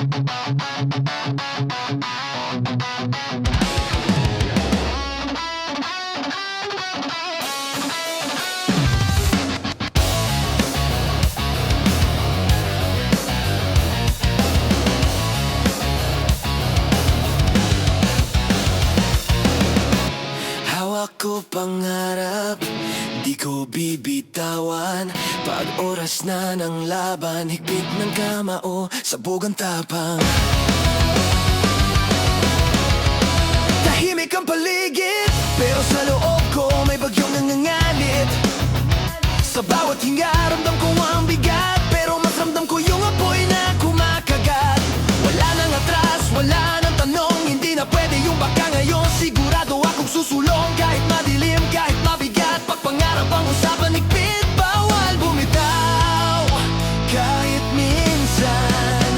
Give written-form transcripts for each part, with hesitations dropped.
Hawak ko pangarap, di ko bibitawan. Pag oras na ng laban, higpit ng kamao, sabog ang tapang. Tahimik ang paligid, pero sa loob ko may bagyong nanganganib. Sa bawat hinga, ramdam ko ang bigat, pero mas ramdam ko yung apoy na kumakagat. Wala nang atras, wala nang tanong, hindi na pwede yung baka ngayon. Sigurado akong susulong kahit madilim, kahit mabigat. Pag pangarap ang usapan, higpit, bawal bumitaw kahit minsan.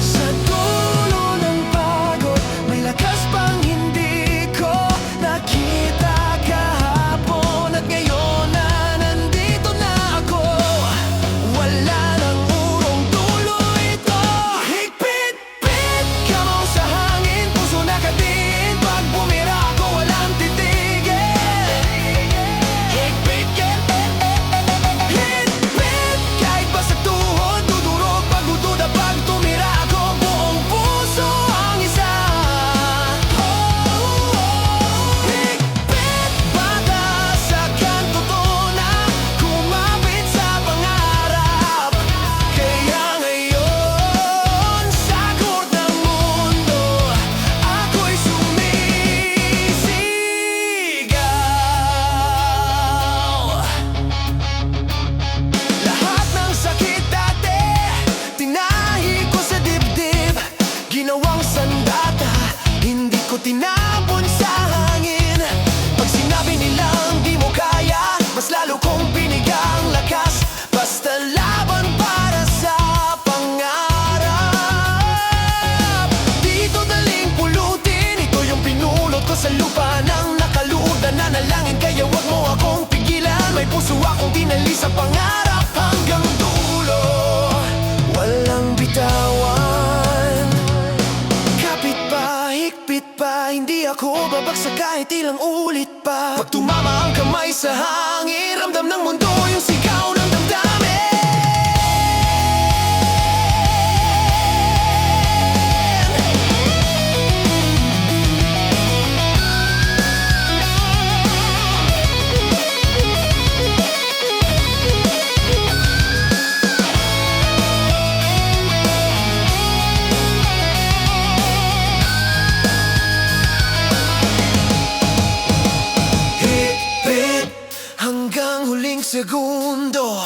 Sa dulo ng pagod, may lakas pang hindi ko nakita kahapon. At ngayon na nandito na ako, wala nang urong dulo ito. Higpit-pit, kamaw sa hangin, puso na katiin. Pag bumira ako, walang titigil. Higpit, higpit, kahit basag tuhod, dudurog, pagdududa. Pag tumira ako, buong puso ang isa. Higpit, bata sa kanto to na kumapit sa pangarap. Kaya ngayon, sa likod ng mundo, ako'y sumisigaw. Lahat ng sakit dati, tinahi ko sa dibdib. Ginawang sandata, hindi ko tinapon sa hangin. Pag sinabi nilang di mo kaya, mas lalo kong binigang lakas. Basta laban para sa pangarap. Dito daling pulutin, ito yung pinulot ko sa lupa ng nakaluod na nanalangin. Kaya wag mo akong pigilan, may puso akong dinali sa pangarap. Hanggang dulo, walang bitawan. Kapit pa, higpit pa, hindi ako babagsak kahit ilang ulit pa. Pag tumama ang kamay sa hangin, ramdam ng mundo yung sigaw ng damdamin. Higpit, hanggang huling segundo.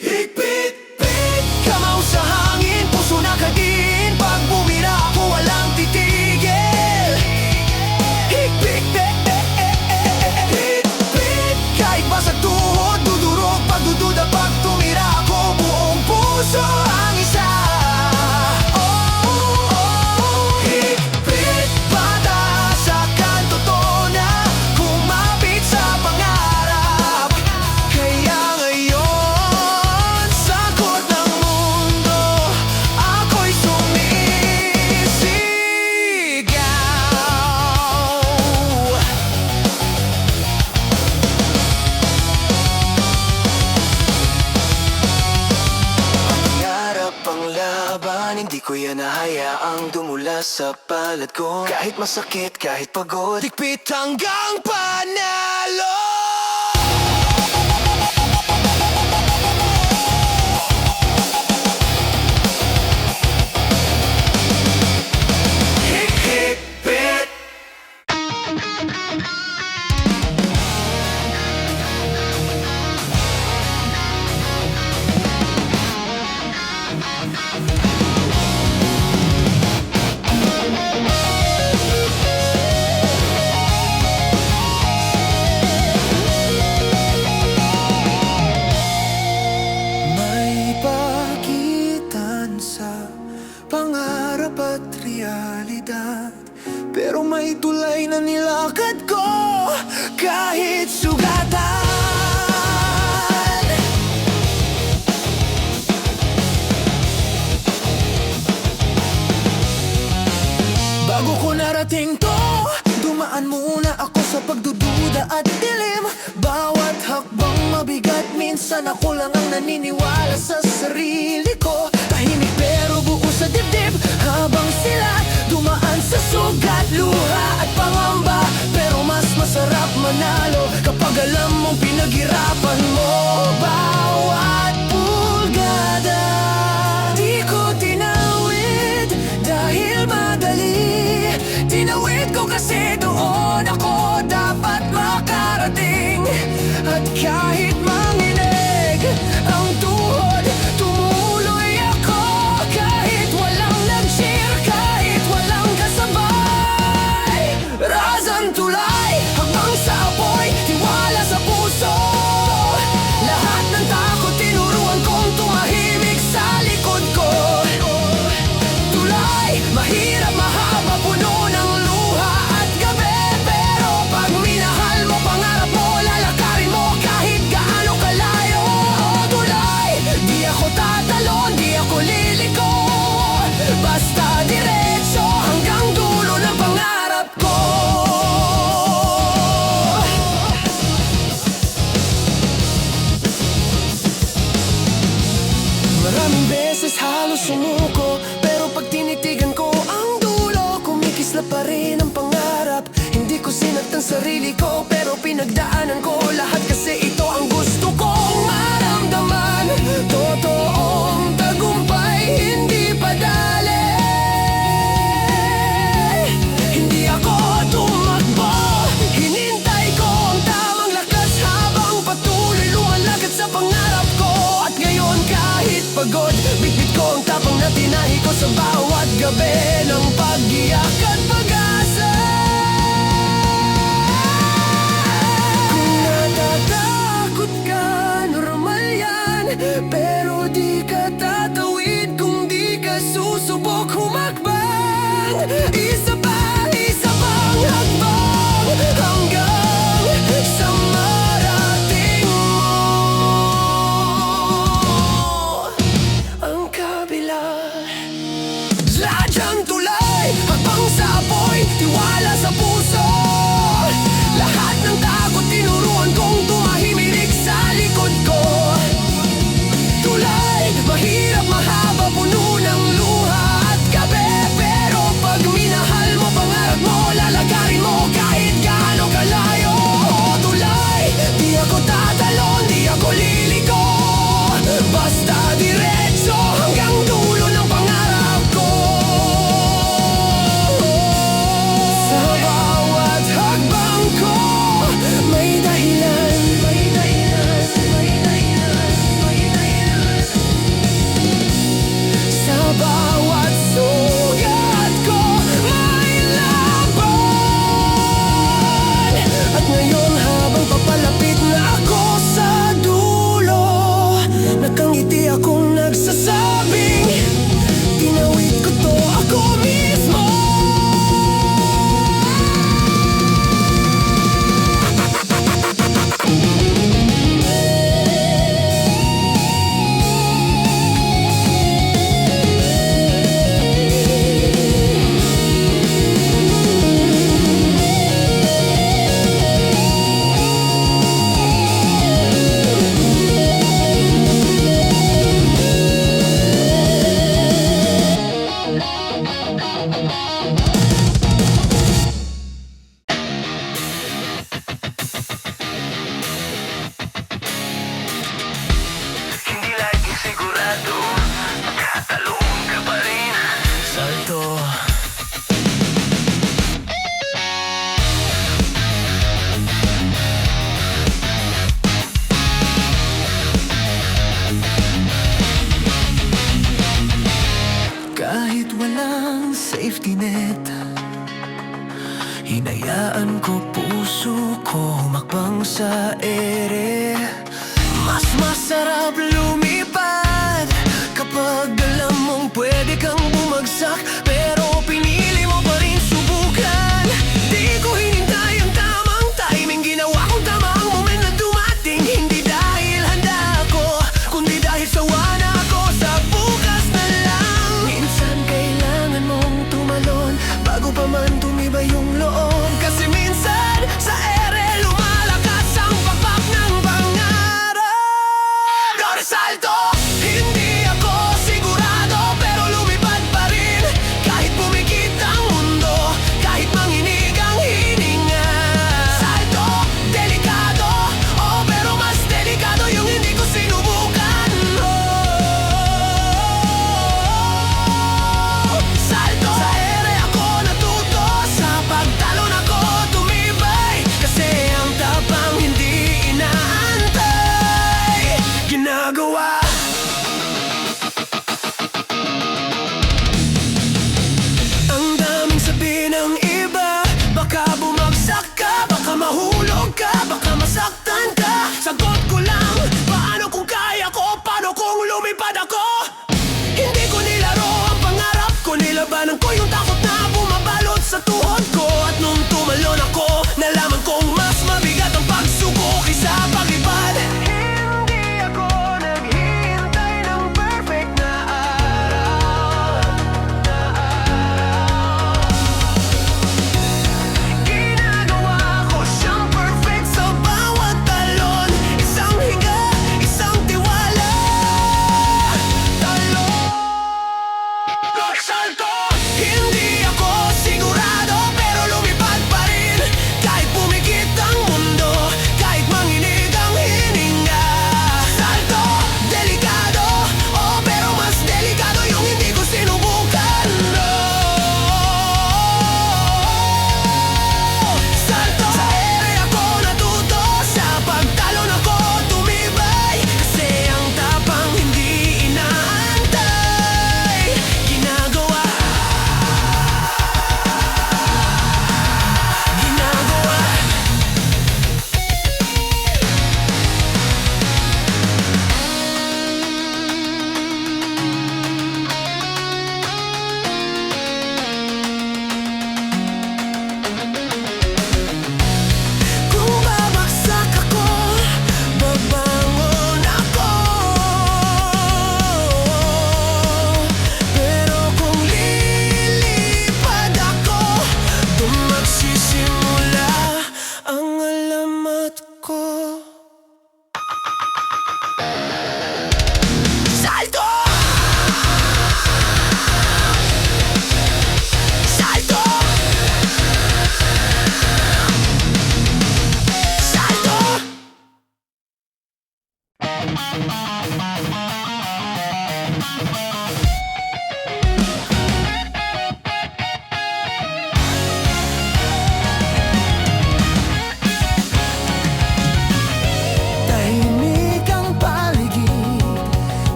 Higpit-pit, kamaw sa hangin, puso na katiin. Pag bumira ako, walang titigil. Higpit-pit, kahit basag tuhod, dudurog, pagdududa. Pag tumira ako, buong puso ang isa. Higpit, bata sa kanto to na kumapit sa pangarap. Kaya ngayon, sa likod ng mundo, ako'y sumisigaw. Pangarap ang laban, hindi ko yan hahayaang dumula sa palad ko. Kahit masakit, kahit pagod, higpit hanggang panalo. Higpit. May pagitan sa pangarap at realidad, pero may tulay na nilakad ko kahit sugatan. ating to. Dumaan muna ako sa pagdududa at dilim. Bawat hakbang mabigat, minsan ako lang ang naniniwala sa sarili ko. Tahimik pero buo sa dibdib, habang sila dumaan sa sugat, luha at pangamba. Pero mas masarap manalo kapag alam mong pinaghirapan mo bawat pulgada. Di ko tinawid dahil madali, tinawid ko kasi doon ako dapat makarating. At kahit manginig ang tuhod, tumuloy ako. Kahit walang nag-cheer, kahit walang kasabay. Razan tulay, hanggang sa apoy, tiwala sa puso. Lahat ng takot tinuruan kong tumahimik sa likod ko. Tulay, mahirap, mahaba, puno ng luha at gabi. Pero pag minahal mo pangarap mo, lalakarin mo kahit gaano kalayo. Tulay, di ako tatalon, di ako liliko. Basta diretso hanggang dulo ng pangarap ko. Maraming beses halos sumuko, pero pag tinitigan ko ang dulo, kumikisla pa rin ang pangarap. Hindi ko sinaktan sarili ko, pero pinagdaanan ko lahat kasi ito ang gusto kong maramdaman. Totoong tagumpay, hindi padali. Hindi ako tumakbo, hinintay ko ang tamang lakas habang patuloy lumalakad sa pangarap ko. At ngayon kahit pagod, bitbit ko ang tapang na tinahi ko sa bawat gabi ng pag-iyak at pag-asa. Kung natatakot ka, normal yan, pero di ka tatawid kung di ka susubok humakbang. Isa pang hakbang hanggang sa marating mo ang kabila. Sadyang tulay, habang sa apoy, tiwala sa puso. Lahat ng takot tinuruan kong tumahimik sa likod ko. Tulay, mahirap, mahaba, puno ng luha at gabi. Pero pag minahal mo pangarap mo, lalagarin mo kahit gaano kalayo. Tulay, di ako tatalon, di ako liliko. Basta diretso hanggang dulo ng pangarap ko. Sa bawat hakbang ko, may dahilan, may dahilan, may dahilan, may dahilan. Sa bawat sugat ko, may laban. At ngayon habang papalapit na ako sa dulo, nakangiti akong nagsasabing, tinawid ko to ako mismo. Hindi laging sigurado, magkatalong ka pa rin. Salto. Kahit walang safety net, hinayaan ko puso ko humakbang sa ere. Mas masarap lumipad kapag alam mong pwede kang bumagsak, pero pinili mo pa rin subukan. Di ko hinintay ang tamang timing, ginawa kong tama ang moment na dumating. Hindi dahil handa ako, kundi dahil sawa na ako sa bukas na lang. Minsan kailangan mong tumalon bago pa man tumibay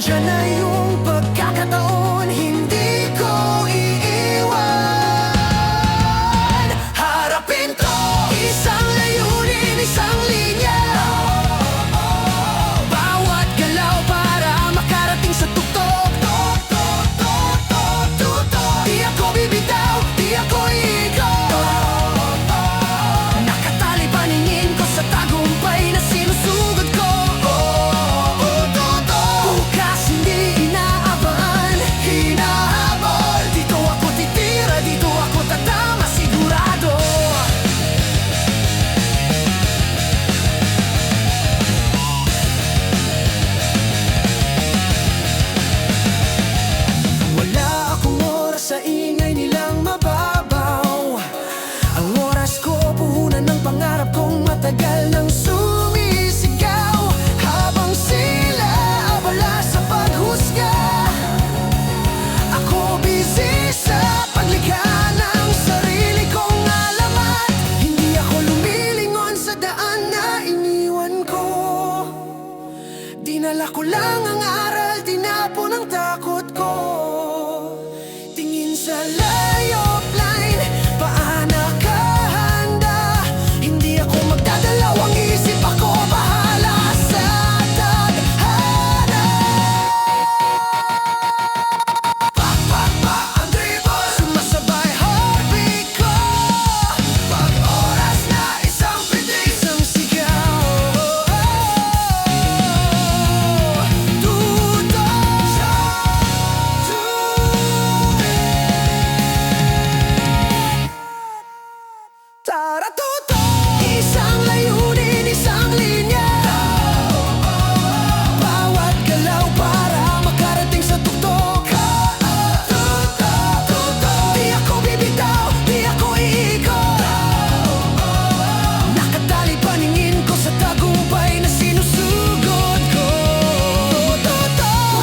Nandyan na yung pagkakataon, hindi ko iiwan. Harapin ko, isang layunin, isang linya. Bawat galaw para makarating sa tuktok. Di ako bibitaw, di ako iigaw. Nakatali paningin ko sa tagumpay na sinusugod ko. Bukas hindi inaabangan, hinahabol. Dito ako titira, dito ako tatama, sigurado. Wala akong oras sa ingay nilang mababaw. Ang oras ko puhunan ng pangarap kong matagal nang sumisigaw. Habang sila abala sa paghusga, ako busy sa paglikha ng sarili kong alamat. Hindi ako lumilingon sa daan na iniwan ko. Dinala ko lang ang aral, tinapon ang takot ko. Tingin sa layop line, paana ka handa? Hindi ako magdadalawang isip, ako bahala sa tadhana. Pak, pak, pak, ang dribble, sumasabay heartbeat ko. Pag oras na isang pitik, isang sigaw. Tutok sa Tara tutok! Isang layunin, isang linya. Bawat galaw para makarating sa tuktok. Di ako bibitaw, di ako iigaw. Nakatali paningin ko sa tagumpay na sinusugod ko.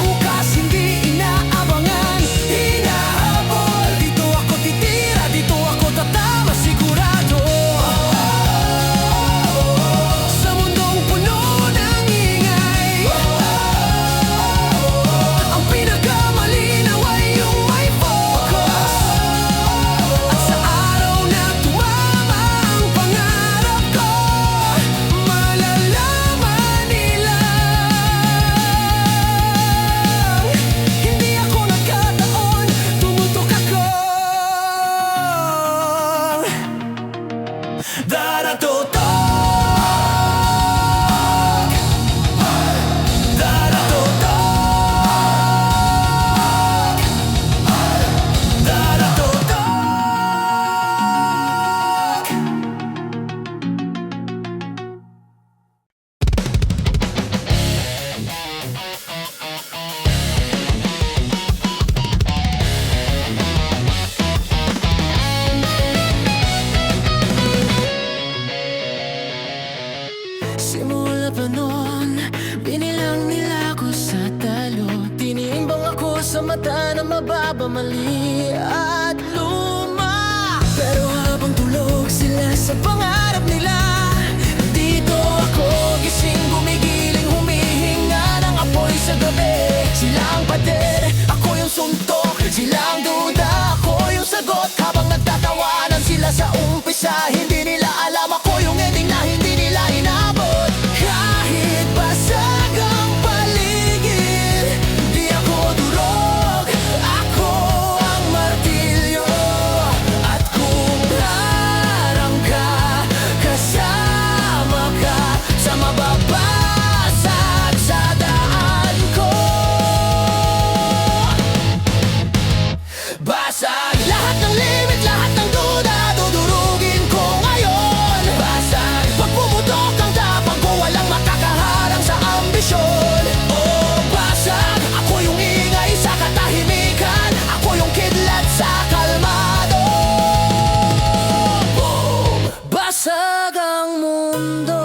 Bukas hindi inaabangan, hinahabol. Dito ako titira, dito ako tatama, sigurado. Sa mundong puno ng ingay, ang pinakamalinaw ay yung may focus. At sa araw na tumama ang pangarap ko, malalaman nila hindi ako nagkataon, tumutok ako. Daratutok, daratutok, daratutok. Simula pa noon, binilang nila ako sa talo. Tinimbang ako sa mata na mababa, mali at luma. Pero habang tulog sila sa pangarap nila, dito ako gising, gumigiling, humihinga ng apoy sa gabi. Sila ang pader, ako yung suntok. Sila ang duda, ako yung sagot. Habang nagtatawanan sila sa umpisa, hindi nila alam ako yung ending na hindi nila inabot. Kahit basag ang paligid, di ako durog. Ako ang martilyo. At kung harang ka, kasama ka sa mababasag sa daan ko. Basag lahat ng limit, lahat ng duda, dudurugin ko ngayon. Basag pag pumutok ang tapang ko, walang makakaharang sa ambisyon. Oh, basag, ako yung ingay sa katahimikan, ako yung kidlat sa kalmado. Boom! Basag ang mundo.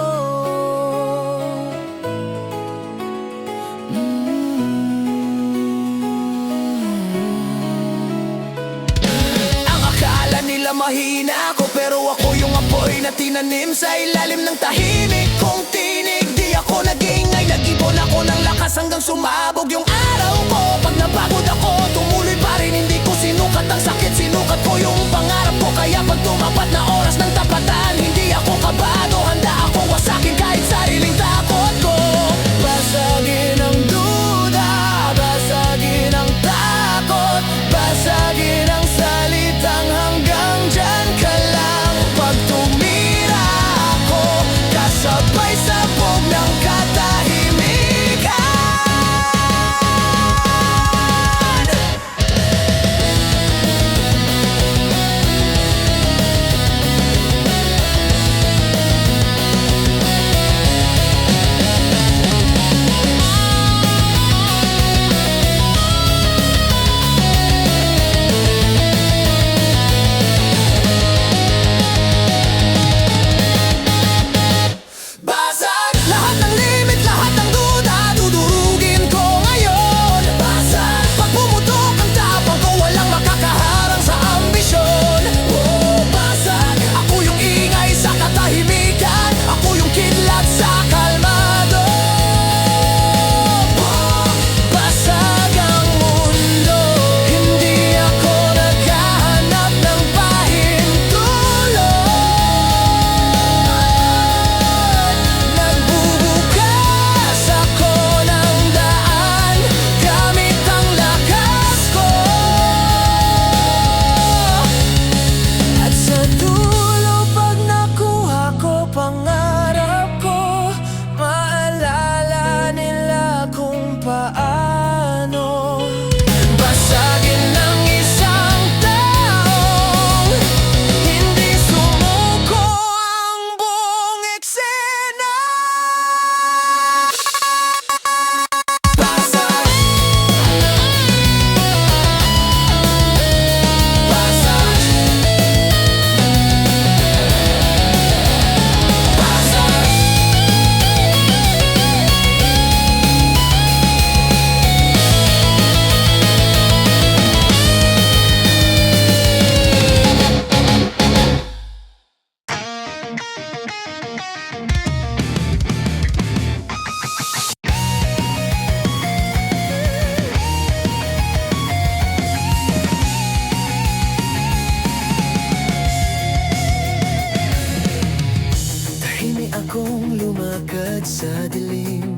Ang akala nila mahina ako, pero ako yung apoy na tinanim sa ilalim ng tahimik kong tinig. Di ako nag-ingay, nag-ibon ako ng lakas hanggang sumabog yung araw. dilim.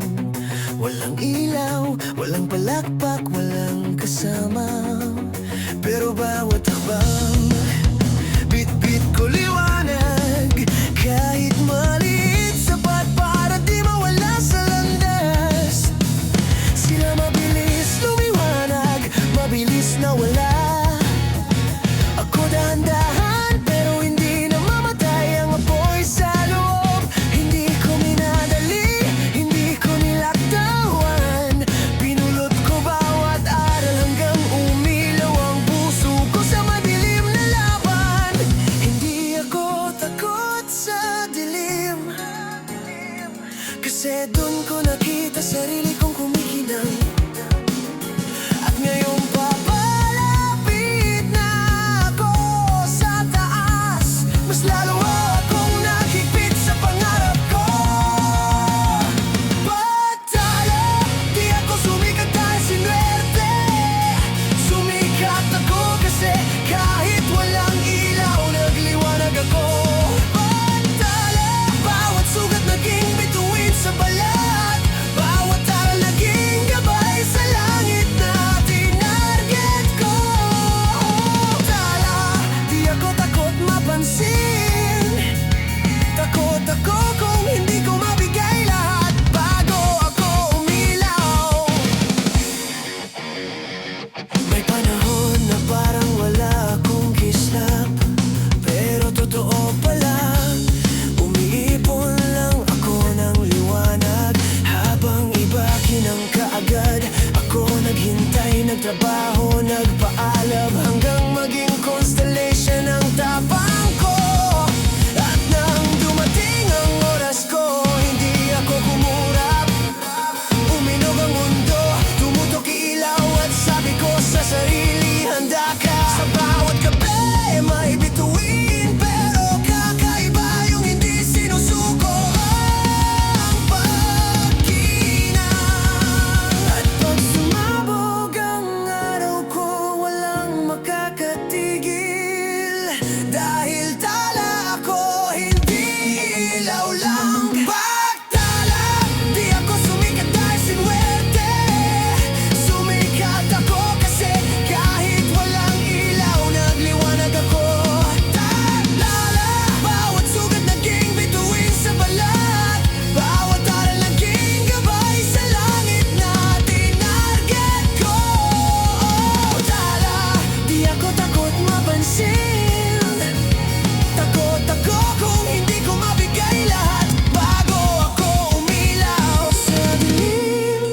Walang ilaw, walang palakpak, walang kasama. Pero bawat hakbang, bit-bit ko liwanag. Kahit maliit, sapat para di mawala sa landas. Sila mabilis lumiwanag, mabilis nawala. Ako dahan-dahan, pero hindi na mamatay ang apoy sa loob. Hindi ko minadali, hindi ko nilaktawan. Pinulot ko bawat aral hanggang umilaw ang puso ko sa madilim na laban. Hindi ako takot sa dilim, kasi dun ko nakita sarili kong kumikinang. At ngayon papalapit na ako sa taas. Mas lalo akong nakikipit sa pangarap ko. Pagtala, di ako sumikat dahil sinuwerte. Sumikat ako kasi kahit walang ilaw, nagliwanag ako. Pagtala, bawat sugat naging bituin sa balat. Bawat aral naging gabay sa langit na tinarget ko. Tala, di ako takot mapansin. Takot ako kung hindi ko mabigay lahat bago ako umilaw. May panahon na parang wala akong kislap, pero totoo pala, umiipon lang ako ng liwanag. Habang iba kinang kaagad, ako naghintay, nagtrabaho, nagpaalam, hanggang maging constellation ang tapang ko. At nang dumating ang oras ko, hindi ako kumurap. Uminog ang mundo, tumutok ilaw, at sabi ko sa sarili, handa ka. Sa bawat gabi, may bituin, pero kakaiba yung hindi sinusuko ang pagkinang. At pag sumabog ang araw ko, walang makakatigil. Dahil tala ako, hindi ilaw lang. Pagtala, di ako sumikat dahil sinuwerte. Sumikat ako kasi kahit walang ilaw, nagliwanag ako. Tala, bawat sugat naging bituin sa balat. Bawat aral naging gabay sa langit na tinarget ko. Tala, di ako takot mapansin. Takot ako kung hindi ko mabigay lahat bago ako umilaw. Sa dilim,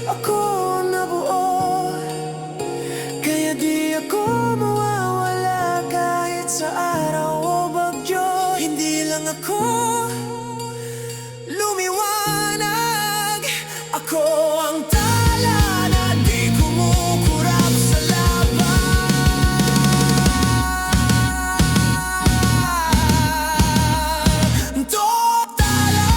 ako nabuo, kaya di ako mawawala kahit sa araw o bagyo. Hindi lang ako lumiwanag, ako ang tala na di kumukurap sa laban. Tala, tala.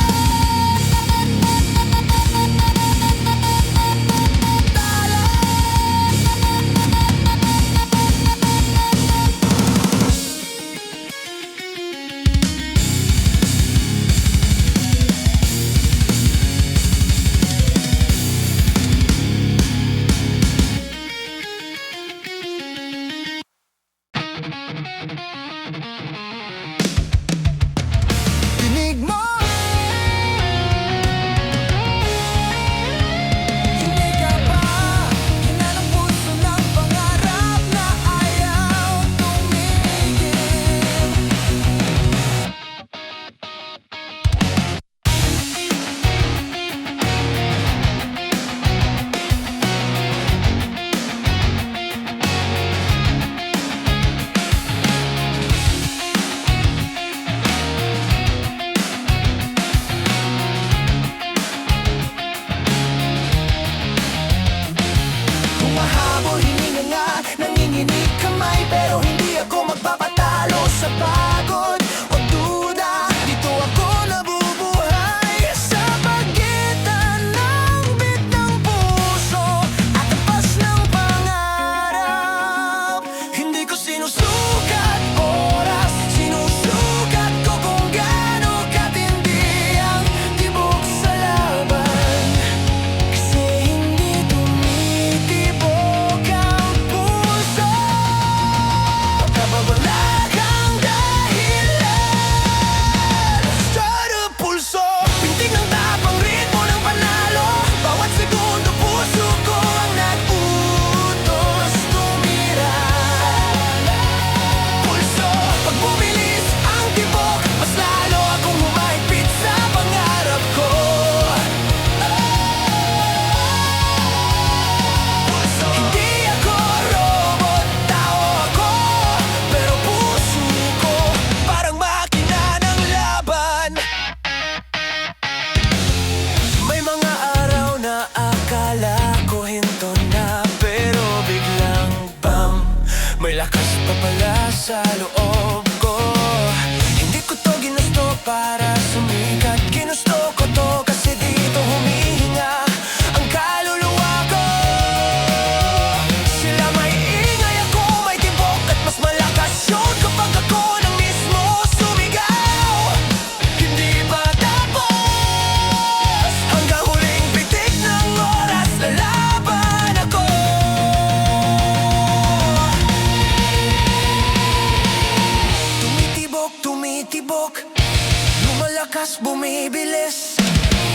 sa loob ko. Hindi ko to ginusto para sumikat. Ginusto ko to kasi dito humihinga ang kaluluwa ko. Sila may ingay, ako may tibok, at mas malakas yun kapag ako nang mismo sumigaw. Hindi pa tapos, hanggang huling pitik ng oras lalaban ako. Tumitibok, tumitibok, lumalakas, bumibilis.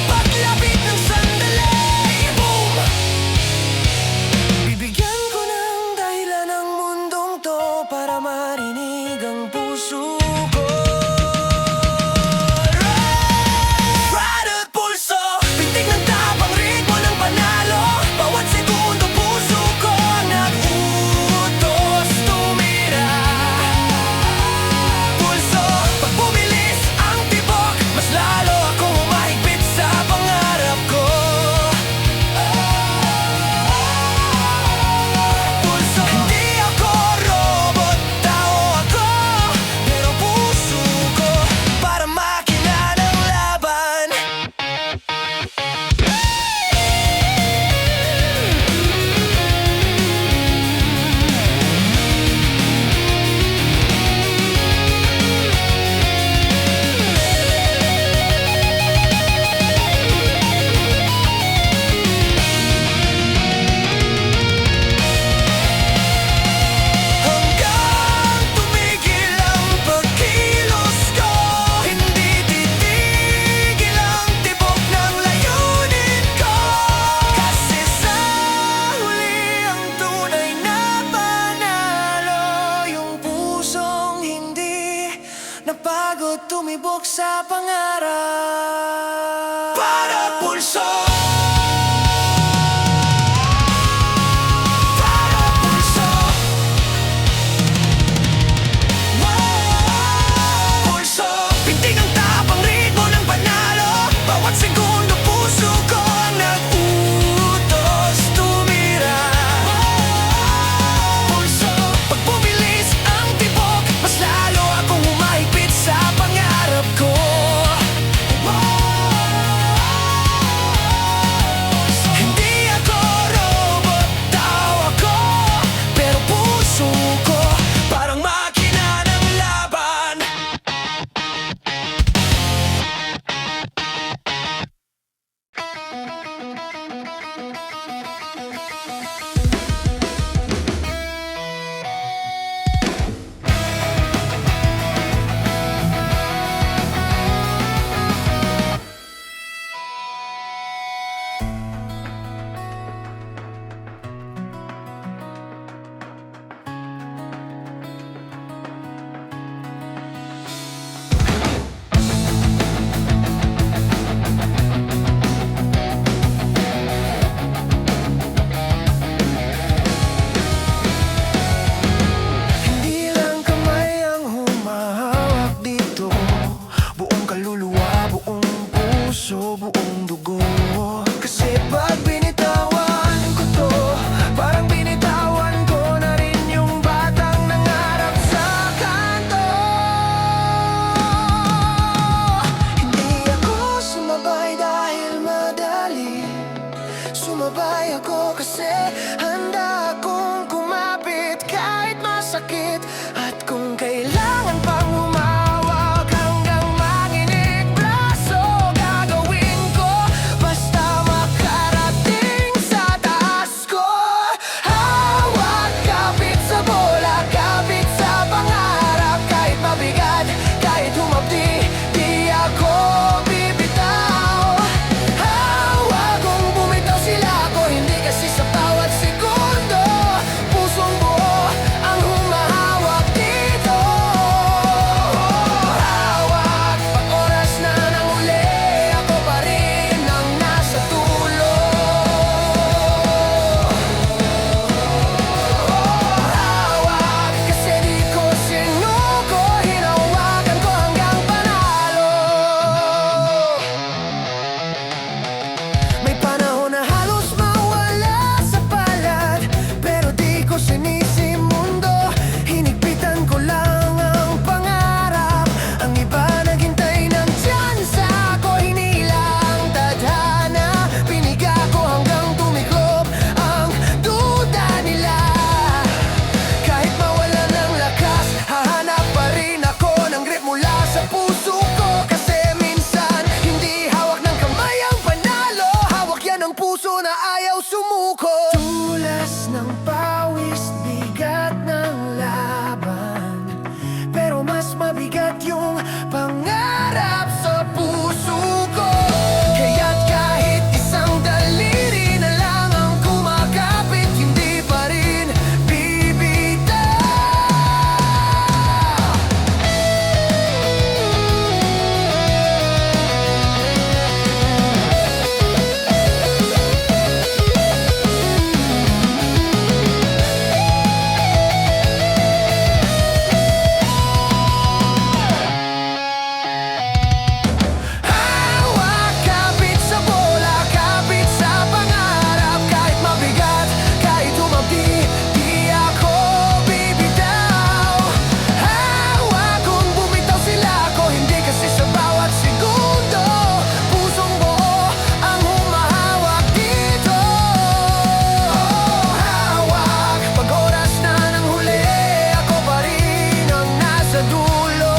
Paglapit ng sandali, boom! Bibigyan ko ng dahilan ang mundong to para marinig ang puso ko. Ride at pulso, pitik ng tapang, ritmo ng panalo. Bawat segundo puso ko nag-utos tumira. Pulso, pag bumilis ang tibok, mas lalo akong humahigpit sa pangarap ko. Pulso, hindi ako robot, tao ako, pero puso ko para makina ng laban. Hanggang tumigil ang pagkilos ko, hindi titigil ang tibok ng layunin ko. Kasi sa huli ang tunay na panalo, yung pusong hindi napagod tumibok sa pangarap. Para pulso, para pulso, pulso, pintig ang tapang, ritmo ng panalo. Bawat segundo puso ko nag-utos tumira. Pulso, pag bumilis ang tibok, mas lalo akong humahigpit sa pangarap ko. Hindi ako robot, tao ako, pero puso ko parang makina ng laban. Hindi lang kamay ang humahawak dito, buong kaluluwa, buong puso, buong dugo. Kasi pag binitawan ko to, parang binitawan ko na rin yung batang nangarap sa kanto. Hindi ako sumabay dahil madali, sumabay ako kasi handa akong kumapit kahit masakit. At kung kailangan pang humawak hanggang manginig braso, gagawin ko basta makarating sa taas ko. Hawak, kapit sa bola, kapit sa pangarap. Kahit mabigat, kahit humabdi, di ako bibitaw. Hawak, kung bumitaw sila ko, hindi kasi sa bawat segundo pusong buo ang humahawak puso na ayaw sumuko. Tulas ng pawis, bigat ng laban, pero mas mabigat yung pangarap sa puso ko. Kaya't kahit isang daliri na lang ang kumakapit, hindi pa rin bibitaw. Hawak, kapit sa bola, kapit sa pangarap. Kahit mabigat, kahit humabdi, di ako bibitaw. Hawak, kung bumitaw sila ako, hindi kasi sa bawat segundo. Pusong buo ang humahawak dito. Hawak, pag oras na ng huli, ako pa rin ang nasa dulo.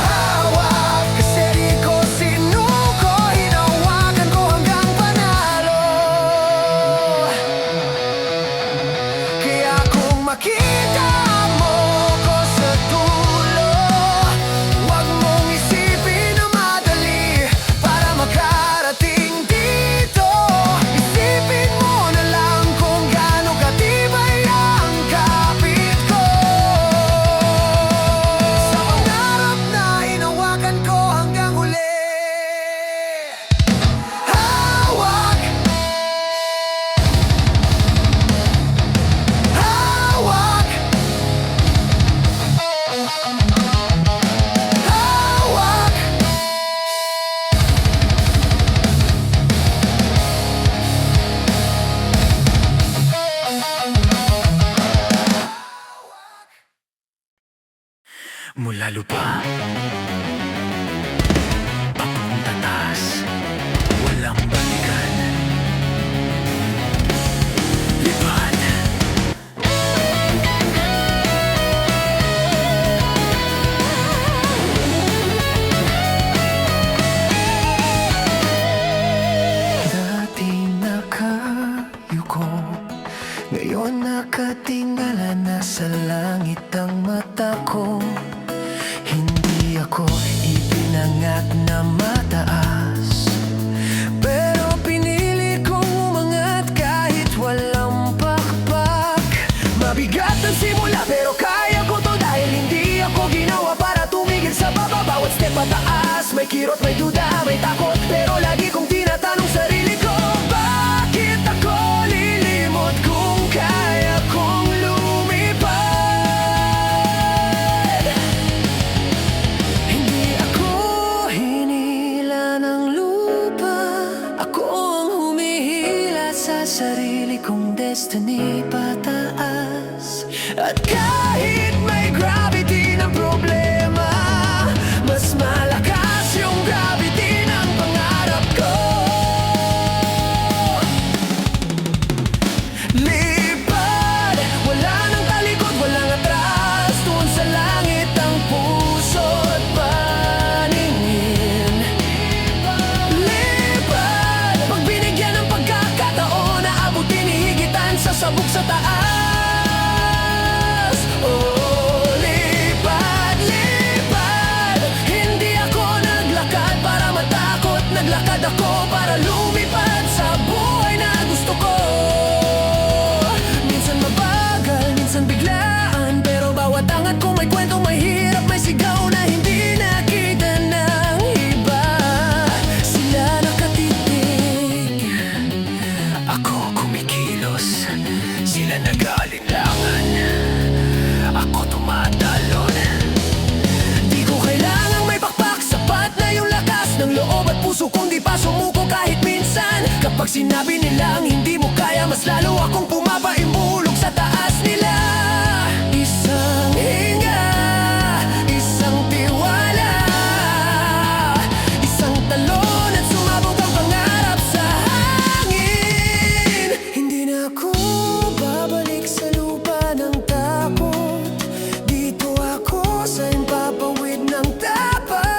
Hawak, kasi di ko sinuko, hinawakan ko hanggang panalo. Kaya kung makita mo ko sa dulo, huwag mong isipin na madali para makarating dito. Isipin mo na lang kung gaano katibay ang kapit ko. Sa pangarap na hinawakan ko hanggang huli. Hawak, hawak, hawak. Mula lupa papunta taas, walang balikan. Lipad. Dati nakayuko, ngayon nakatingala na sa langit ang mata ko. Hindi ako ipinangat na mataas, pero pinili kong umangat kahit walang pakpak. Mabigat ang simula pero kaya ko to, dahil hindi ako ginawa para tumigil sa baba. Bawat step pataas, may kirot, may duda, may takot, pero lagi kong tinatanong sarili ko, bakit ako lilimot kung kaya kong lumipad? Hindi ako hinila ng lupa, ako ang humihila sa sarili kong destiny pataas. At kahit may gravity ng problema, mas malakas yung gravity ng pangarap ko. Lipad, wala nang talikod, walang atras, tuon sa langit ang puso't paningin. Lipad, pag binigyan ng pagkakataon na abutin, hihigitan sa sabog sa taas. Oh, lipad, lipad, hindi ako naglakad para matakot, naglakad ako para lumipad sa buhay na gusto ko. Minsan mabagal, minsan biglaan, pero bawat angat ko may kwento, may hirap, may sigaw na hindi nakita ng iba. Sila nakatitig, ako kumikilos. Sila nag-aalinlangan, ako tumatalon. Di ko kailangang may pakpak, sapat na yung lakas ng loob at puso kong di pa sumuko kahit minsan. Kapag sinabi nilang hindi mo kaya, mas lalo akong pumapaimulog sa taas nila. Isang hinga, isang tiwala, isang talon at sumabog ang pangarap sa hangin. Hindi na ako babalik sa lupa ng takot, dito ako sa impapawid ng tapat.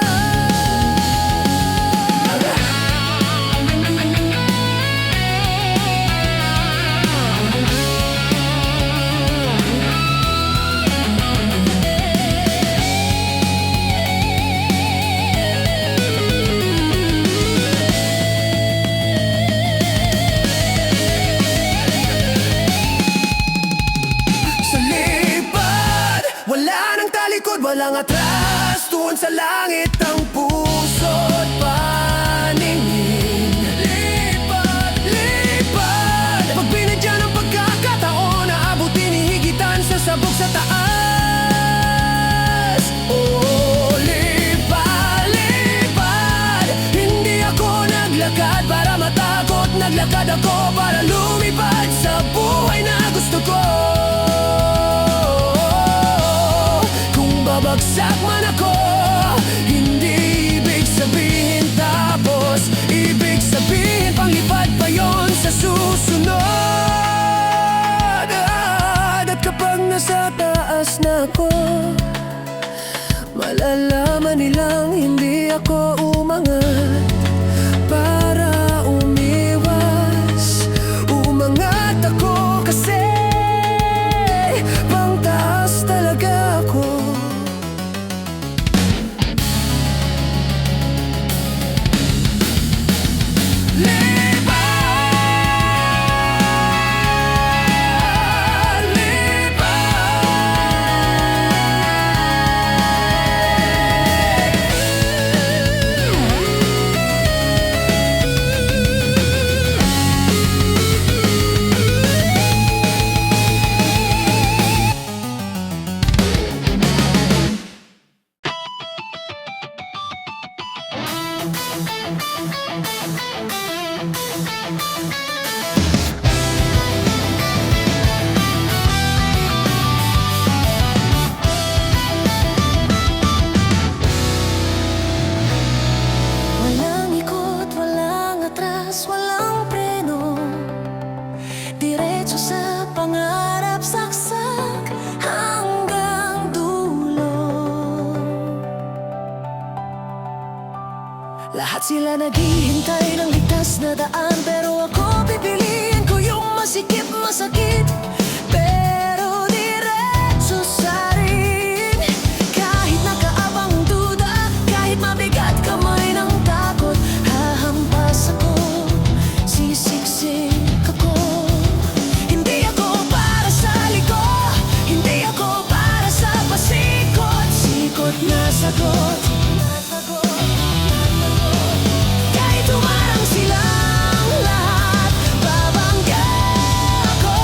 sa langit ang puso't paningin. Lipad, lipad, pag binadyan ang pagkakataon, aabutin hihigitan sa sabog sa taas. Oh, lipad, lipad, hindi ako naglakad para matakot, naglakad ako para lumipad sa buhay na gusto ko. Babagsak man ako, hindi ibig sabihin tapos. Ibig sabihin panglipad pa yon sa susunod. At kapag nasa taas na ako, malalaman nilang hindi ako umangat para umiwas. Umangat ako kasi pang taas talaga ako. Walang ikot, walang atras, walang preno, diretso sa pangarap, saksak hanggang dulo. Lahat sila naghihintay ng ligtas na daan, pero ako pipiliin ko yung masikip, masakit, pero diretso sa rin. Kahit nakaabang duda, kahit mabigat kamay ng takot, hahampas ako, sisiksik ako. Hindi ako para sa liko, hindi ako para sa pasikot, sikot na sagot. Kahit tumarang silang lahat, babangga ako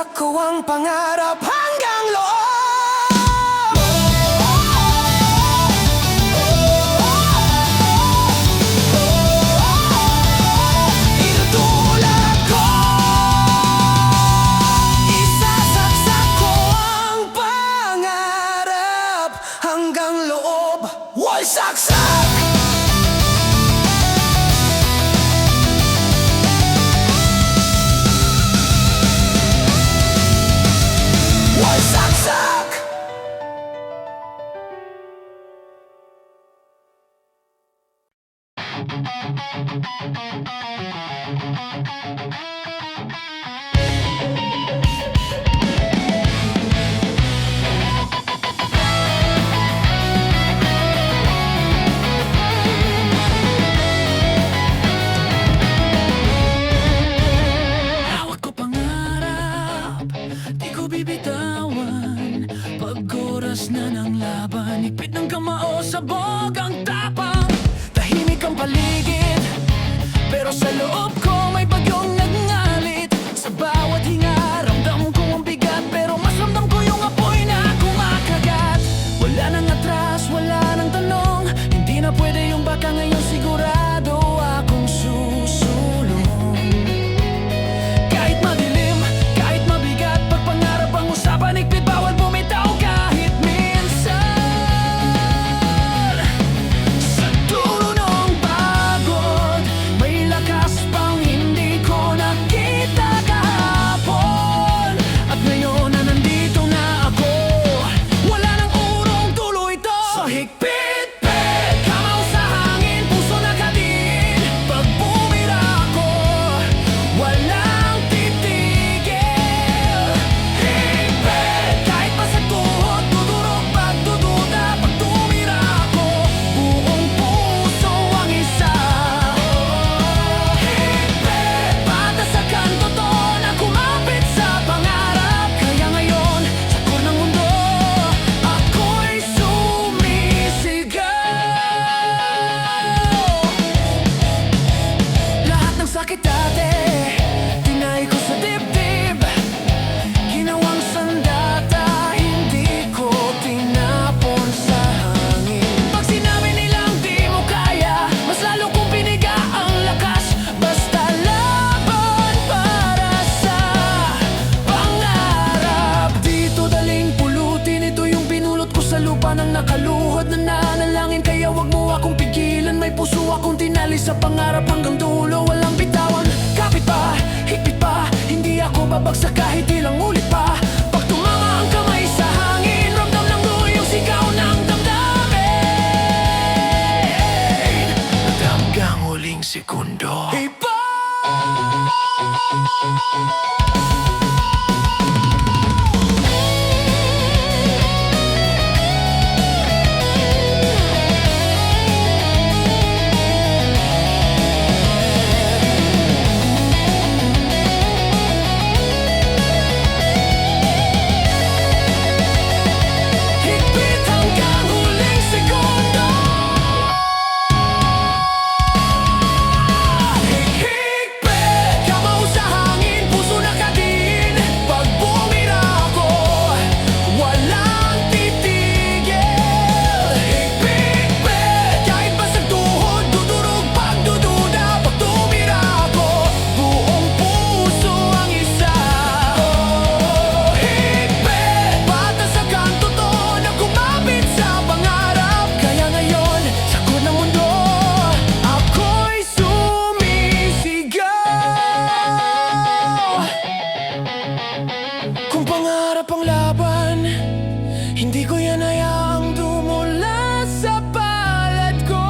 Tinulak ko ang pangarap hanggang loob. Itutulak ko, isasaksak ko ang pangarap hanggang loob. Wall saksak! Wall saksak! Hawak ko pangarap, di ko bibitawan. Pag oras na ng laban, ipit ng kamao, sabog ang tapang. Tahimik ang paligid, pero sa loob ko may bagyong nagngalit. Sa bawat hinga, ramdam ko ang bigat, pero mas ramdam ko yung apoy na kumakagat. Wala nang atras, wala nang tanong, hindi na pwede yung baka, ngayon sigurado akong susulong. Kahit madilim, kahit mabigat, pag pangarap ang usapan, ikpit bawal bumitaw kahit minsan. Sa dulo ng pagod, may lakas pang hindi ko nakita kahapon. At ngayon na nandito na ako, wala nang urong tuloy ito. So higpit-pit, kamaw sa hangin, puso nakadiin. Pag bumira ako, walang titigil. Higpit, kahit pa sa tuhod, dudurog pagdududa. Pag tumira ako, buong puso ang isa. Higpit, patas sa kanto to na kumapit sa pangarap. Kaya ngayon, sa core ng mundo, ako'y sumisigaw. Lahat ng sakit dati, tinay ko sa dibdib. Ginawang sandata, hindi ko tinapon sa hangin. Pag sinabi nilang di mo kaya, mas lalo kong piniga ang lakas. Basta laban para sa pangarap. Dito daling pulutin, ito yung binulot ko sa lupa ng nakaluhod na nanalangin. Kaya wag mo akong pigilan, may puso akong tinali sa pangarap hanggang dulo. Walang bitawan, kapit pa, higpit pa, hindi ako babagsak kahit ilang ulit pa. Pag tumama ang kamay sa hangin, ramdam ng luho yung sigaw ng damdamin. At hanggang huling segundo, iba! Higpit hanggang huling segundo. Higpit, kamaw sa hangin, puso nakadiin. Pag bumira ako, walang titigil. Higpit, kahit pa sa tuhod, dudurog pagdududa. Pag tumira ako, buong puso ang isa. Higpit, patas sa kanto to na kumapit sa pangarap. Kaya ngayon, sa core ng mundo, ako'y sumisigaw. Kung pangarap ang laban, hindi ko yan hayaang dumula sa palad ko.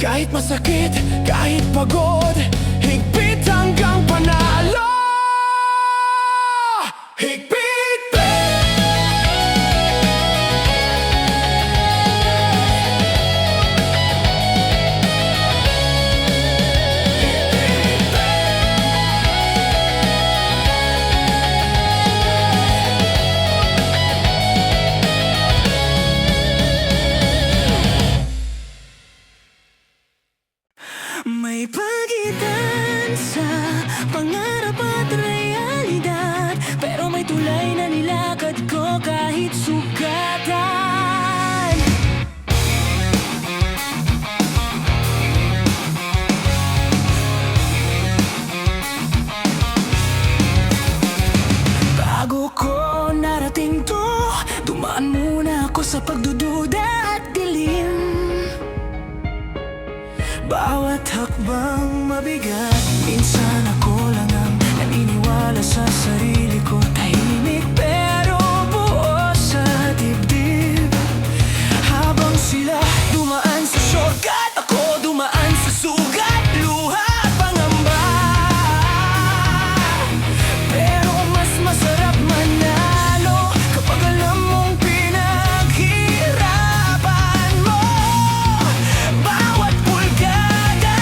Kahit masakit, kahit pagod, higpit hanggang panalo. Higpit! May pagitan sa pangarap kahit sugatan. Bago ko narating to, dumaan muna ako sa pagdududa at dilim. Bawat hakbang mabigat, minsan ako lang ang naniniwala sa sarili ko. Tahimik pero buo sa dibdib. Habang sila dumaan sa shortcut, ako dumaan sa sugat, luha at pangamba. Pero mas masarap manalo kapag alam mong pinaghirapan mo bawat pulgada.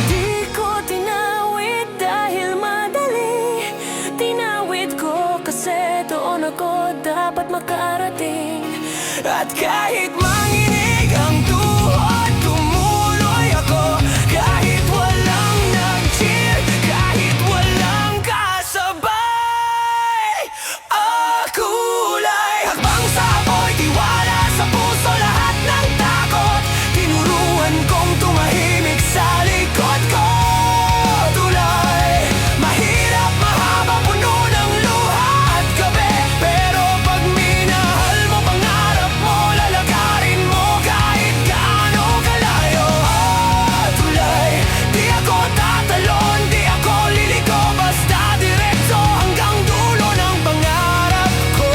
Di ko tinawid dahil madali, tinawid ko kasi doon ako dapat makarating. At kahit manginig ang tuhod, tumuloy ako. Kahit walang nag-cheer, kahit walang kasabay. Kulay, hakbang sa apoy, tiwala sa puso, lahat ng takot tinuruan kong tumahimik sa likod ko. Tulay, mahirap, mahaba, puno ng luha at gabi. Pero pag minahal mo pangarap mo, lalakarin mo kahit gaano kalayo. Tulay, di ako tatalon, di ako liliko, basta diretso hanggang dulo ng pangarap ko.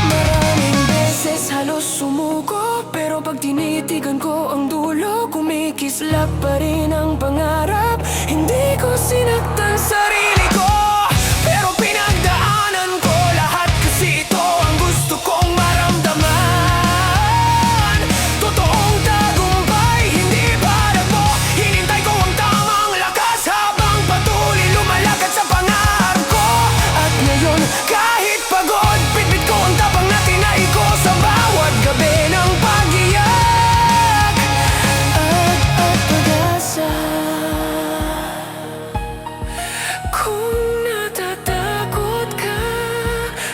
Maraming beses halos sumuko, pero pag tinitigan ko ang dulo, kumikislap pa rin ang pangarap. Hindi ko sinaktan sarili ko, pero pinagdaanan ko lahat, kasi ito ang gusto kong maramdaman. Totoong tagumpay, hindi para mo. Hinintay ko ang tamang lakas habang patuloy lumalakad sa pangarap ko. At ngayon, kahit pagod, bitbit ko ang tapang na tinay ko sa bawat gabi ng pag-iyak at pag-asa. Kung natatakot ka,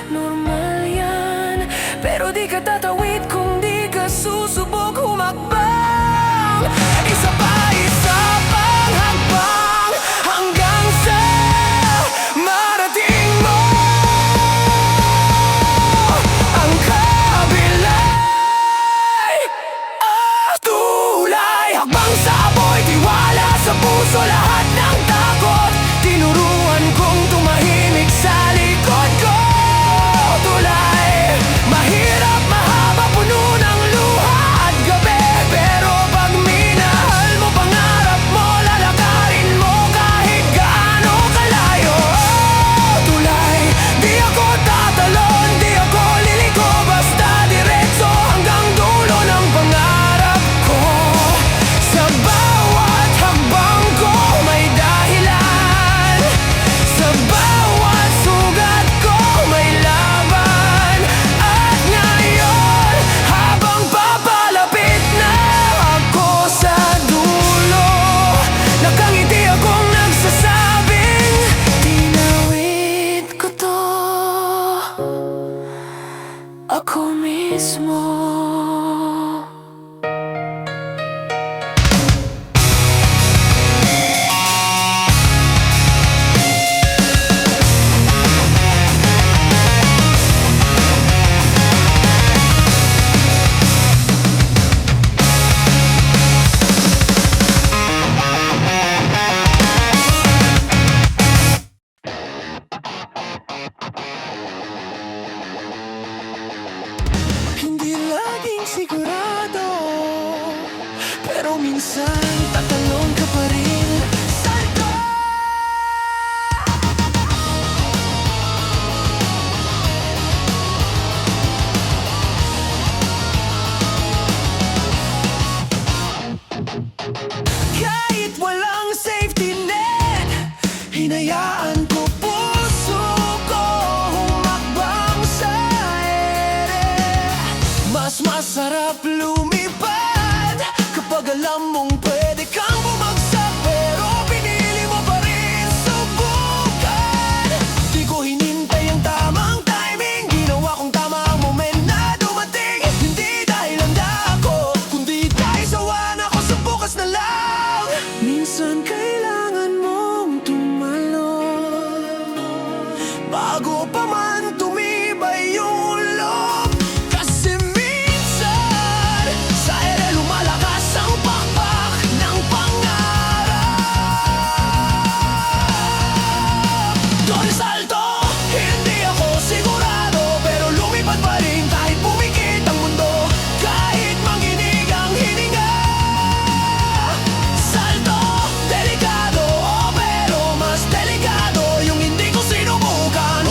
normal yan, pero di ka tatawid kung di ka susubok humakbang. Isa pang hakbang hanggang sa marating mo ang kabilay. Tulay, hakbang sa apoy, tiwala sa puso, lahat ng takot tinuruan kong tumahimik sa likod ko. Tulay, mahirap, mahaba, puno ng luha at gabi. Pero pag minahal mo pangarap mo, lalakarin mo kahit gaano kalayo. Tulay, di ako tatalon, di ako liliko, basta diretso hanggang dulo ng pangarap ko. Sa bawat hakbang ko may dahilan, sa bawat sugat ko may laban. At ngayon, habang papalapit na ako sa dulo, nakangiti akong nagsasabing, tinawid ko to, ako mismo. Hindi laging sigurado, pero minsan tatalon ka pa rin. Saan ka? Kahit walang safety net, hinayaan ko puso ko humakbang sa ere. Mas masarap lumipad alam mong pwede kang bumagsak, pero pinili mo pa rin subukan. Di ko hinintay ang tamang timing, ginawa kong tama ang moment na dumating. Hindi dahil handa ako, kundi dahil sawa na ako sa bukas na lang. Minsan kailangan mong tumalon bago pa man tumibay yung ulo. Kasi minsan sa ere lumalakas ang pakpak ng pangarap. Don Salto, hindi ako sigurado, pero lumipad pa rin kahit pumikit ang mundo, kahit manginig ang hininga. Salto, delikado, oh, pero mas delikado yung hindi ko sinubukan.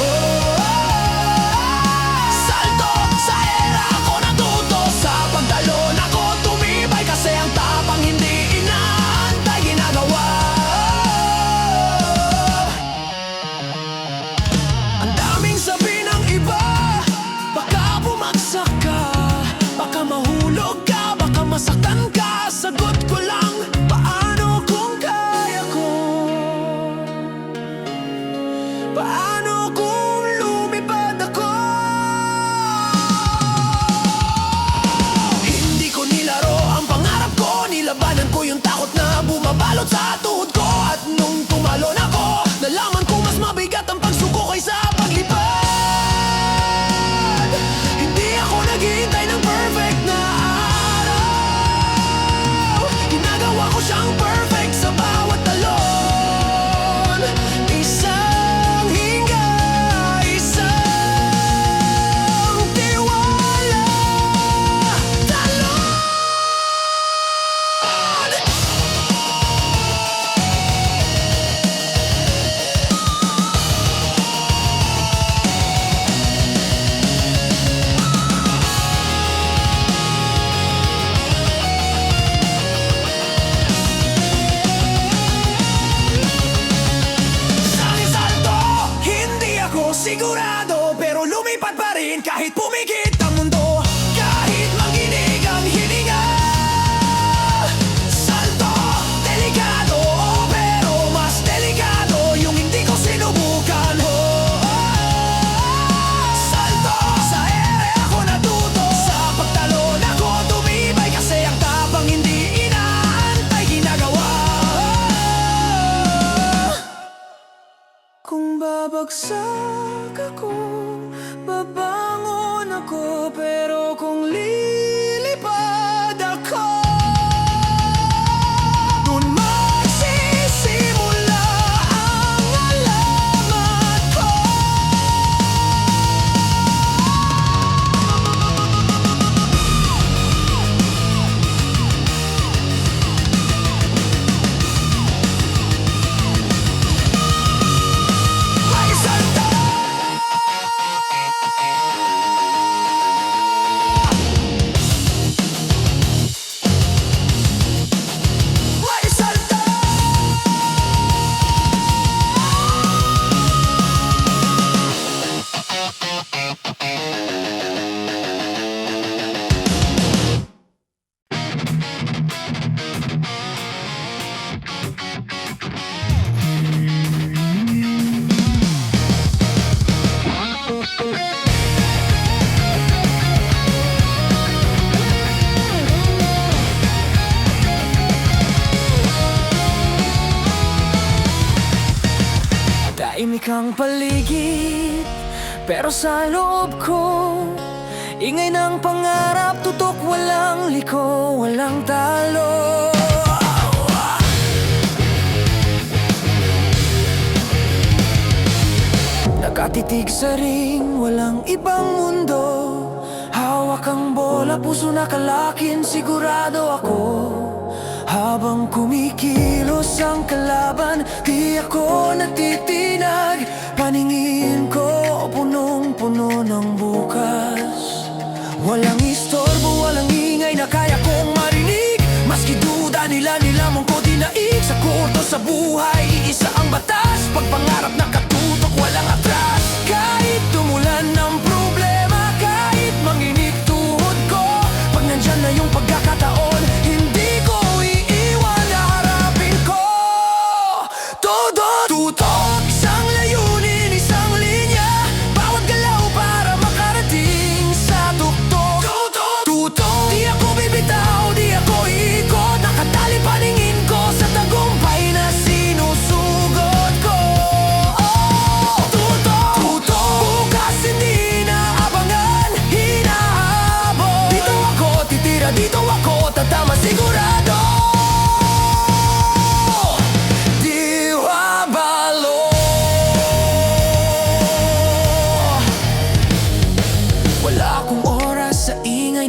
Salto, sa era ako natuto, sa pagtalon ako tumibay, kasi ang tapang hindi inaantay, ginagawa. Ang daming sabi ng iba, baka bumagsak ka, baka mahulog ka, baka masaktan ka. Sagot ko lang, paano kung kaya ko? Paano kung lumipad ako? Hindi ko nilaro ang pangarap ko, nilabanan ko yung takot na bumabalot sa tuhod ko. At nung tumalon ako, nalaman ko mas mabigat ang pagsuko kaysa paglipad. Hindi ako naghihintay ng perfect na araw, ginagawa ko siyang perfect sa bawat talon. Isang hinga, isang tiwala, talon. Sa aking salto, hindi ako sigurado, pero lumipad pa rin kahit pumikit ang mundo, kahit manginig ang hininga. Salto, delikado, oh, pero mas delikado yung hindi ko sinubukan. Salto, sa ere ako natuto, sa pagtalon ako tumibay, kasi ang tapang hindi inaantay, ginagawa. Kung babagsak ako, babangon ako, pero kung lilipad ako, dun magsisimula ang alamat ko. Ay, salto! Ay, salto! Tahimik ang paligid, pero sa loob ko ingay ng pangarap, tutok, walang liko, walang talo. Nakatitig sa ring, walang ibang mundo, hawak ang bola, puso nakalakin, sigurado ako. Habang kumikilos ang kalaban, di ako natitinag, paningin ko punong-puno ng bukas. Walang istorbo, walang ingay na kaya kong marinig, maski duda nila, nilamang ko dinaig. Sa kurto sa buhay, iisa ang batas, pagpangarap nakatutok, walang atras. Kahit tumulan ng problema, kahit manginig tuhod ko, pag nandyan na yung pagkakataon, hindi ko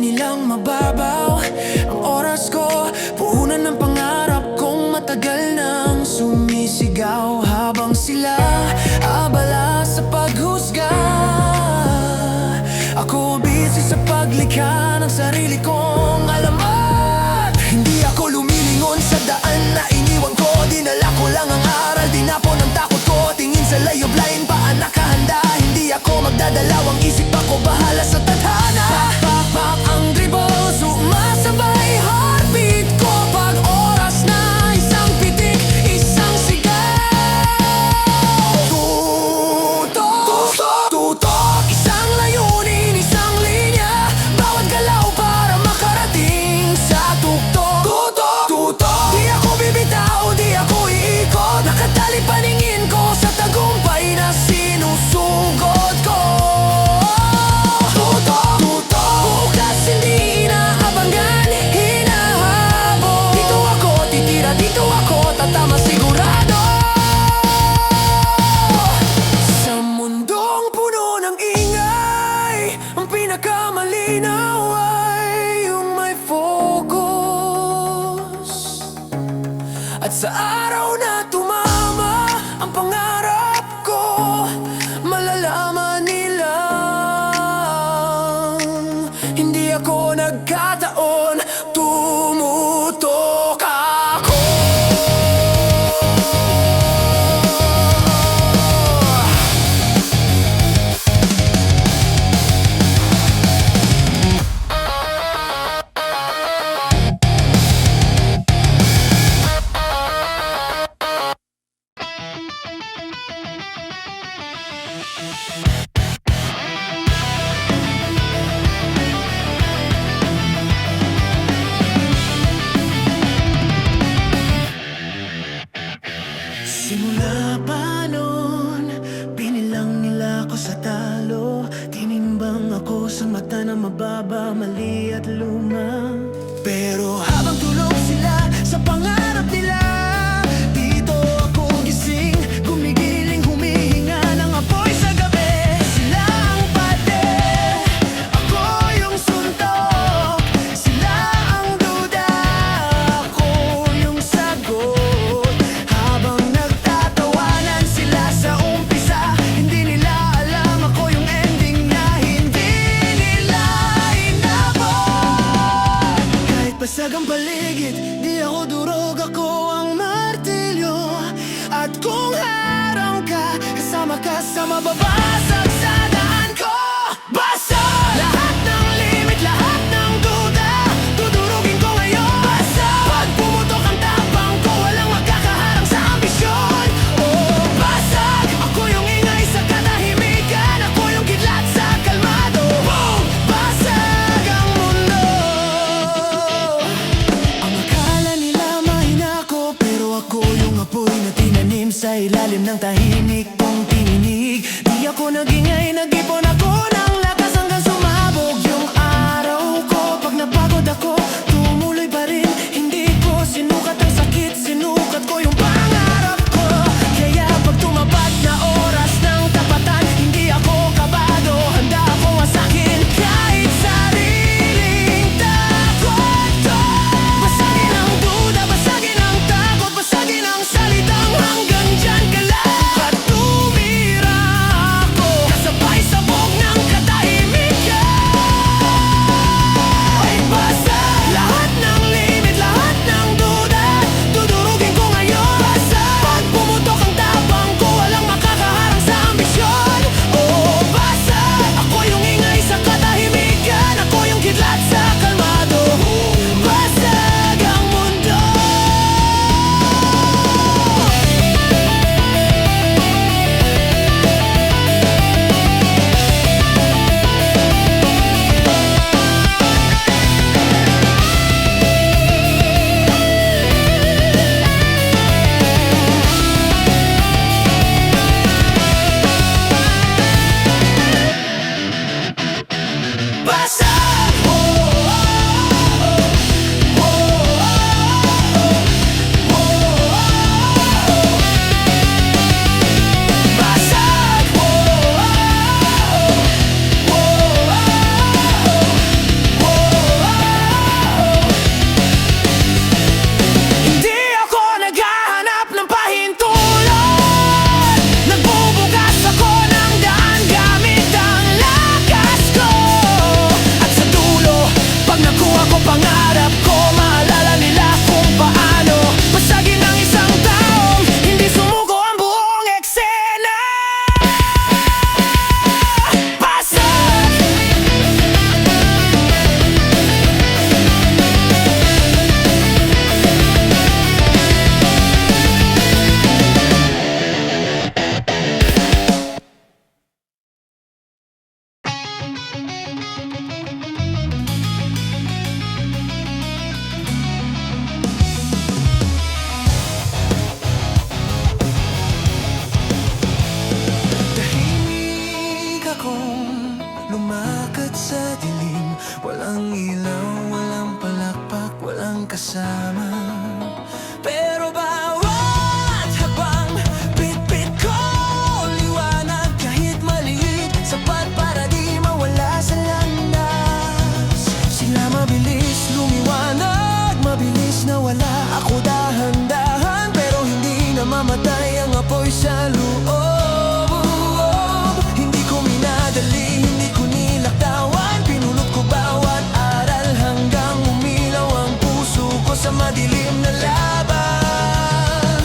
nilang mababaw ang oras ko. Puhunan ng pangarap kong matagal nang sumisigaw, habang sila abala sa paghusga. Ako busy sa paglikha ng sarili kong alamat. Hindi ako lumilingon sa daan na iniwan ko. Dinala ko lang ang aral, dinapon ang takot ko. Tingin sa layo, blind pa, anak kahanda. Hindi ako magdadalawang isip, ako bahala sa tadhana. Pak, pak, pak ang dribble, sumasabay heartbeat ko. Pag oras na isang pitik, isang sigaw. Tutok, tutok, isang layunin, isang linya. Bawat galaw para makarating sa tuktok. Tutok, tutok, di ako bibitaw, di ako iikot. Nakatali paningin ko sa tagumpay na sinusugod ko. Tutok, tutok, bukas hindi inaabangan, hinahabol. Dito ako titira, dito ako tatama sigurado. Sa mundong puno ng ingay, ang pinakamalinaw ay yung may focus. At sa araw na tumama ang pangarap ko, malalaman nilang hindi ako nagkataon, tumutok ako. Simula pa noon, binilang nila ako sa talo. Tinimbang ako sa mata na mababa, mali at luma. Pero habang tulog sila sa pangarap nila, dito ako gising, gumigiling, humihinga ng apoy sa gabi. Sila ang pader, ako yung suntok. Sila ang duda, ako yung sagot. Habang nagtatawanan sila sa umpisa, hindi nila alam ako yung ending na hindi nila inabot. Kahit basag ang paligid, di ako durog, ako ang martilyo. At kung harang ka, kasama ka sa mababasag sa daan ko. Basag! Lahat ng limit, lahat ng duda, dudurugin ko ngayon. Basag! Pag pumutok ang tapang ko, walang magkakaharang sa ambisyon. Oh, basag! Ako yung ingay sa katahimikan, ako yung kidlat sa kalmado. Boom! Basag ang mundo. Ang akala nila mahina ko, pero ako yung apoy na tinanim sa ilalim ng tahimik kong tininig. Di ako naging Walang ilaw, walang palakpak, walang kasama. Pero bawat habang bit-bit ko, liwanag kahit maliit, sapat para di mawala sa landas. Sila mabilis lumiwanag, mabilis nawala. Ako dahan-dahan, pero hindi namamatay ang apoy sa loob. Hindi ko minadali, hindi ko nilaktawan, pinulot ko bawat aral hanggang umilaw ang puso ko sa madilim na laban.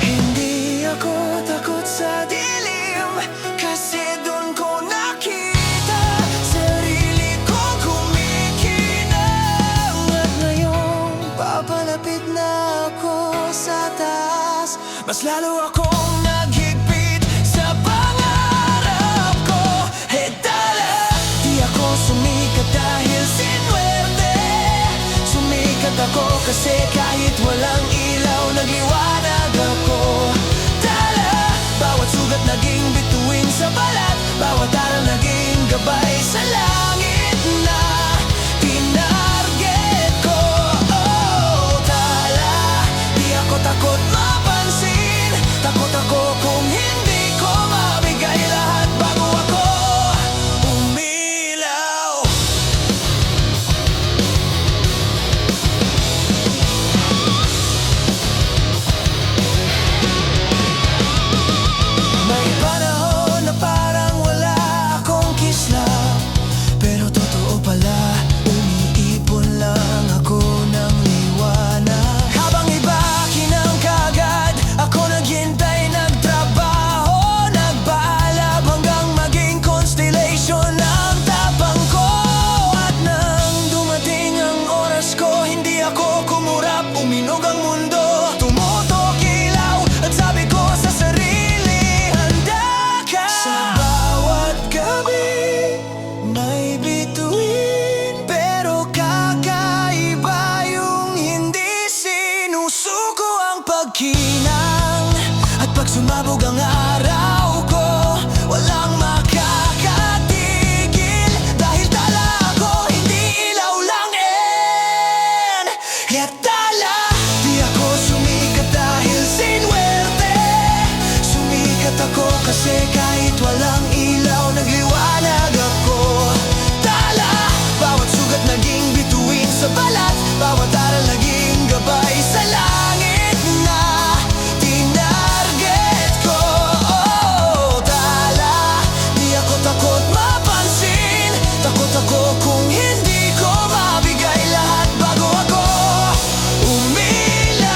Hindi ako takot sa dilim, kasi doon ko nakita sarili ko kumikinang. At ngayon papalapit na ako sa taas, mas lalo akong naghigpit sa pangarap ko. Tala, di ako sumikat dahil sinuwerte. Sumikat ako kasi kahit walang ilaw, nagliwanag ako. Tala, bawat sugat naging bituin sa balat, bawat aral naging gabay sa langit na tinarget ko. Tala, di ako takot mapansin, takot ako kung hindi ko mabigay lahat bago ako umilaw. May panahon na parang wala akong kislap, pero totoo pala, umiipon lang ako ng liwanag. Habang iba kinangkagad, ako naghintay, nagtrabaho, nagpaalab hanggang maging constellation ang tapang ko. At nang dumating ang oras ko, hindi ako kumurap, uminog ang mundo, tumutok ilaw, at sabi ko sa sarili, handa ka. Sa bawat gabi may bituin, pero kakaiba yung hindi sinusuko ang pagkinang. At pag sumabog ang araw ko, walang makakatigil, dahil tala ako, hindi ilaw lang. Tala, di ako sumikat dahil sinuwerte. Sumikat ako kasi kahit walang ilaw, nagliwanag ako. Tala, bawat sugat naging bituin sa balat, bawat aral naging gabay sa langit na tinarget ko. Tala, di ako takot mapansin, takot ako kung hindi ko mabigay lahat bago ako umilaw.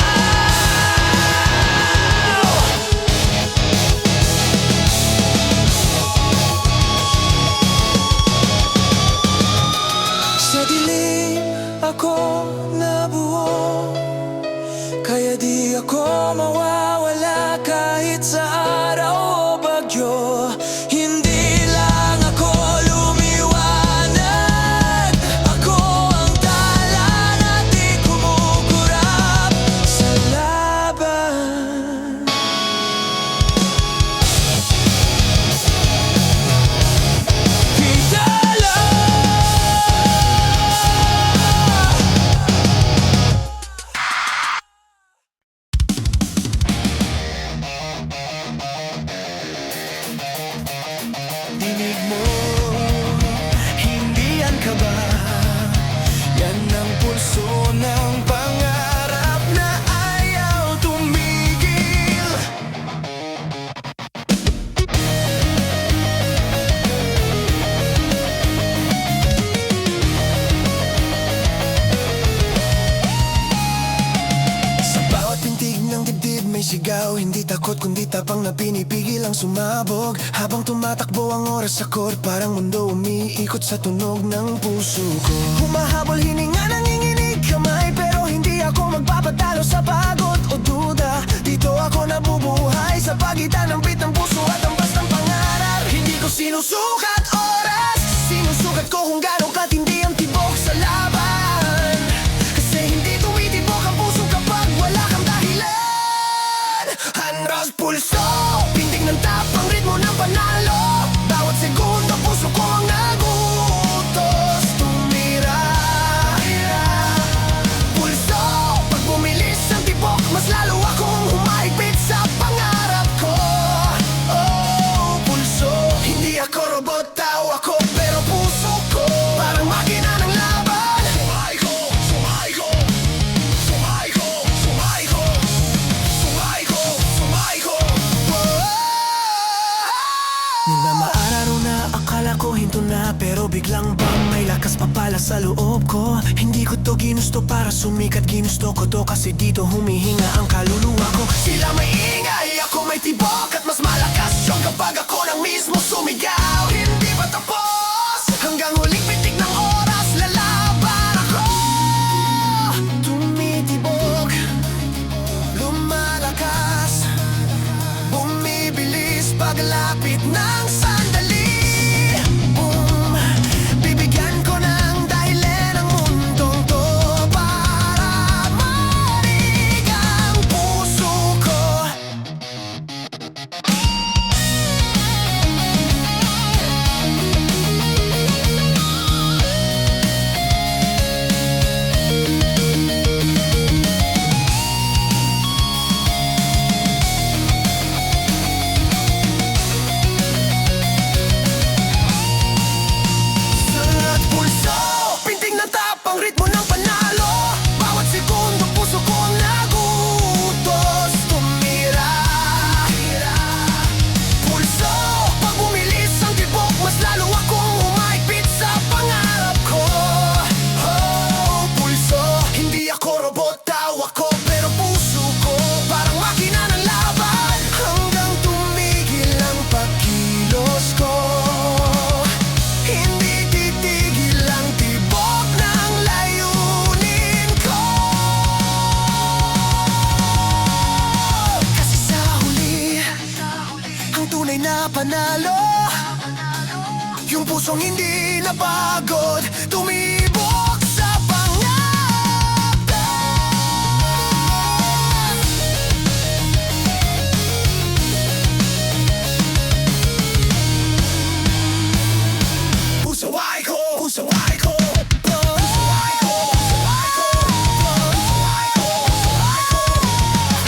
Sa dilim ako nabuo, kaya di ako mawawala kahit sa araw o bagyo. Hindi lang ako lumiwanag, ako ang tala na di kumukurap sa laban. Tala, dinig mo, hindi yan ka ba? Yan ang pulso ng pangarap na ayaw tumigil. Sa bawat pintig ng dibdib may sigaw, hindi takot kundi tapang na pinipigil ang sumabog. Habang tumatakbo ang oras sa court, parang mundo umiikot sa tunog ng puso ko. Humahabol hininga, nanginginig kamay, pero hindi ako magpapatalo sa pagod o duda. Dito ako nabubuhay sa pagitan ng bit ng puso at ang bastang pangarap. Hindi ko sinusukat oras, sinusukat ko kung gano'ng katindi ang tibok sa laban. Kasi hindi tumitibok ang puso kapag wala kang dahilan. Hanras pulso, pintig ng tapang ritmo ng panalo. Bawat segundo puso ko ang nagutos. Tumira loob ko. Hindi ko to ginusto para sumikat, ginusto ko to kasi dito humihinga ang kaluluwa ko. Sila may ingay, ako may tibok, at mas malakas yung kapag ako nang mismo sumigaw. Hindi pa tapos, hanggang huling pitik ng oras lalaban ako. Tumitibok, lumalakas, bumibilis paglapit ng sandali. Boom, bibigyan ko ng dahilan ang mundong to para manig ang puso ko. At pulso, pintig ng tapang ritmo ng panalo. Bawat segundo puso ko ang nagutos tumira. Pulso, pag bumilis ang tibok, mas lalo akong umaipit sa pangarap ko. Oh, pulso, hindi ako robot, tawa ko, pero puso ko parang makina ng laban. Hanggang tumigil ang pagkilos ko, hindi titigil ang tibok ng layunin ko. Kasi sa huli, ang tunay na panalo, yung pusong hindi napagod, tumibok sa pangarap. Pusaway ko, pusaway ko, pusaway ko, pusaway ko, pusaway ko,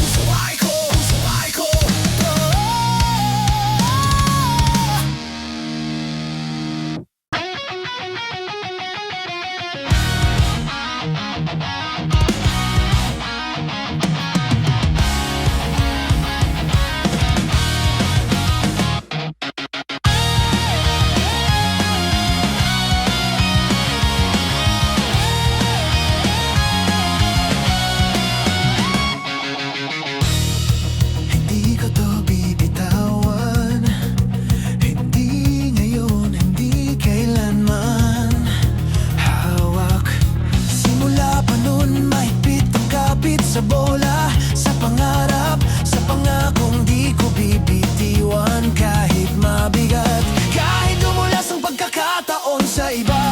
pusaway ko, pusaway ko. Hindi ko to bibitawan, hindi ngayon, hindi kailanman. Hawak, simula pa nun mahigpit ang kapit sa bola, sa pangarap, sa pangakong di ko bibitiwan. Kahit mabigat, kahit dumulas ang pagkakataon sa iba,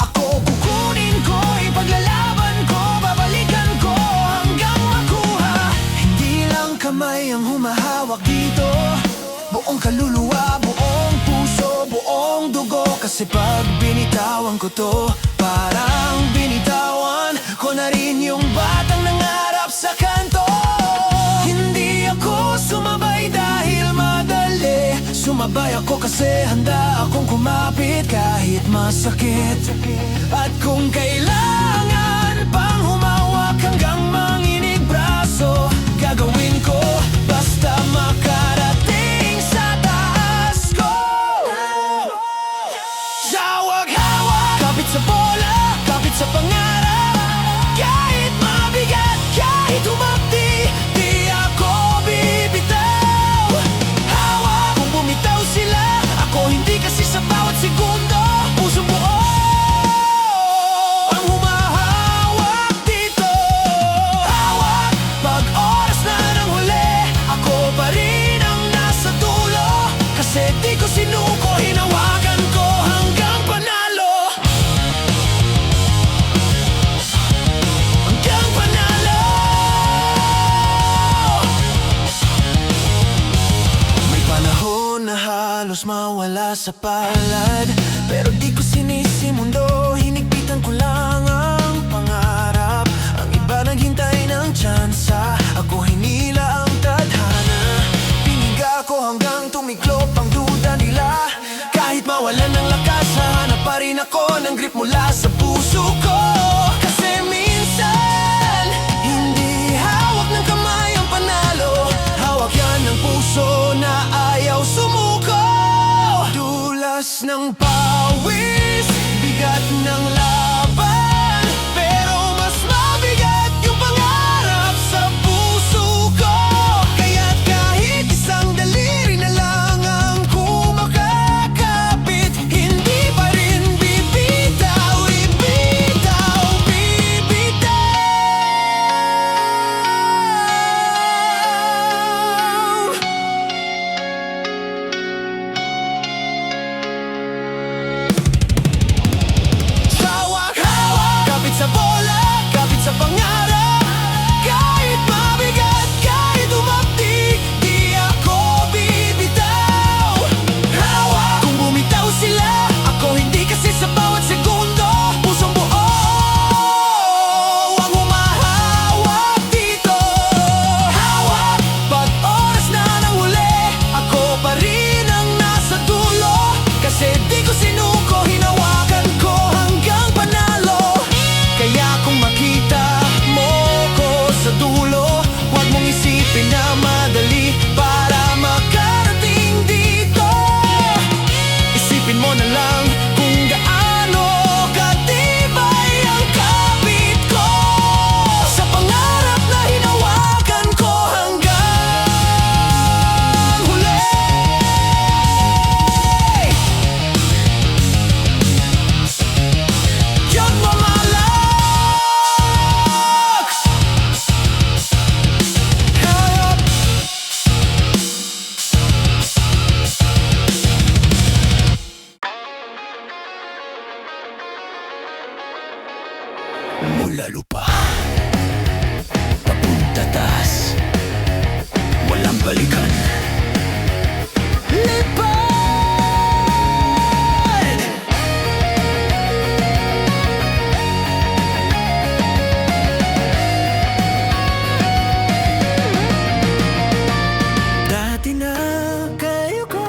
ako kukunin ko, ipaglalaban ko, babalikan ko hanggang makuha. Hindi lang kamay ang humahawak dito, buong kaluluwa, buong puso, buong dugo. Kasi pag binitawan ko to, parang binitawan ko na rin yung batang nangarap sa kanto. Hindi ako sumabay dahil madali, sumabay ako kasi handa akong kumapit kahit masakit. At kung kailangan pang humawak hanggang manginig braso, gagawin ko basta makarating sa taas ko. Hawak-hawak, kapit sa bola, kapit sa pangarap. Kahit mabigat, kahit humapdi, di ako bibitaw. Hawak, kung bumitaw sila, ako hindi, kasi sa bawat segundo, pusong buo ang humahawak dito. Hawak, pag oras na ng huli, ako pa rin ang nasa dulo. Kasi di ko sinuko, hinawakan ko hanggang panalo. Hanggang panalo. May panahon na halos mawala sa palad, pero di ko sinisi mundo, hinigpitan ko lang ang pangarap. Ang iba naghintay ng tsansa, ako hinila ang tadhana. Piniga ko hanggang tumiklop ang duda nila. Kahit mawalan ng lakas, hahanap pa rin ako ng grip mula sa puso ko. Kasi minsan, hindi hawak ng kamay ang panalo, hawak yan ng puso na ayaw sumuko. Dulas ng pawis, bigat ng Mula lupa papunta taas, walang balikan. Lipad! Dati na kayo ko,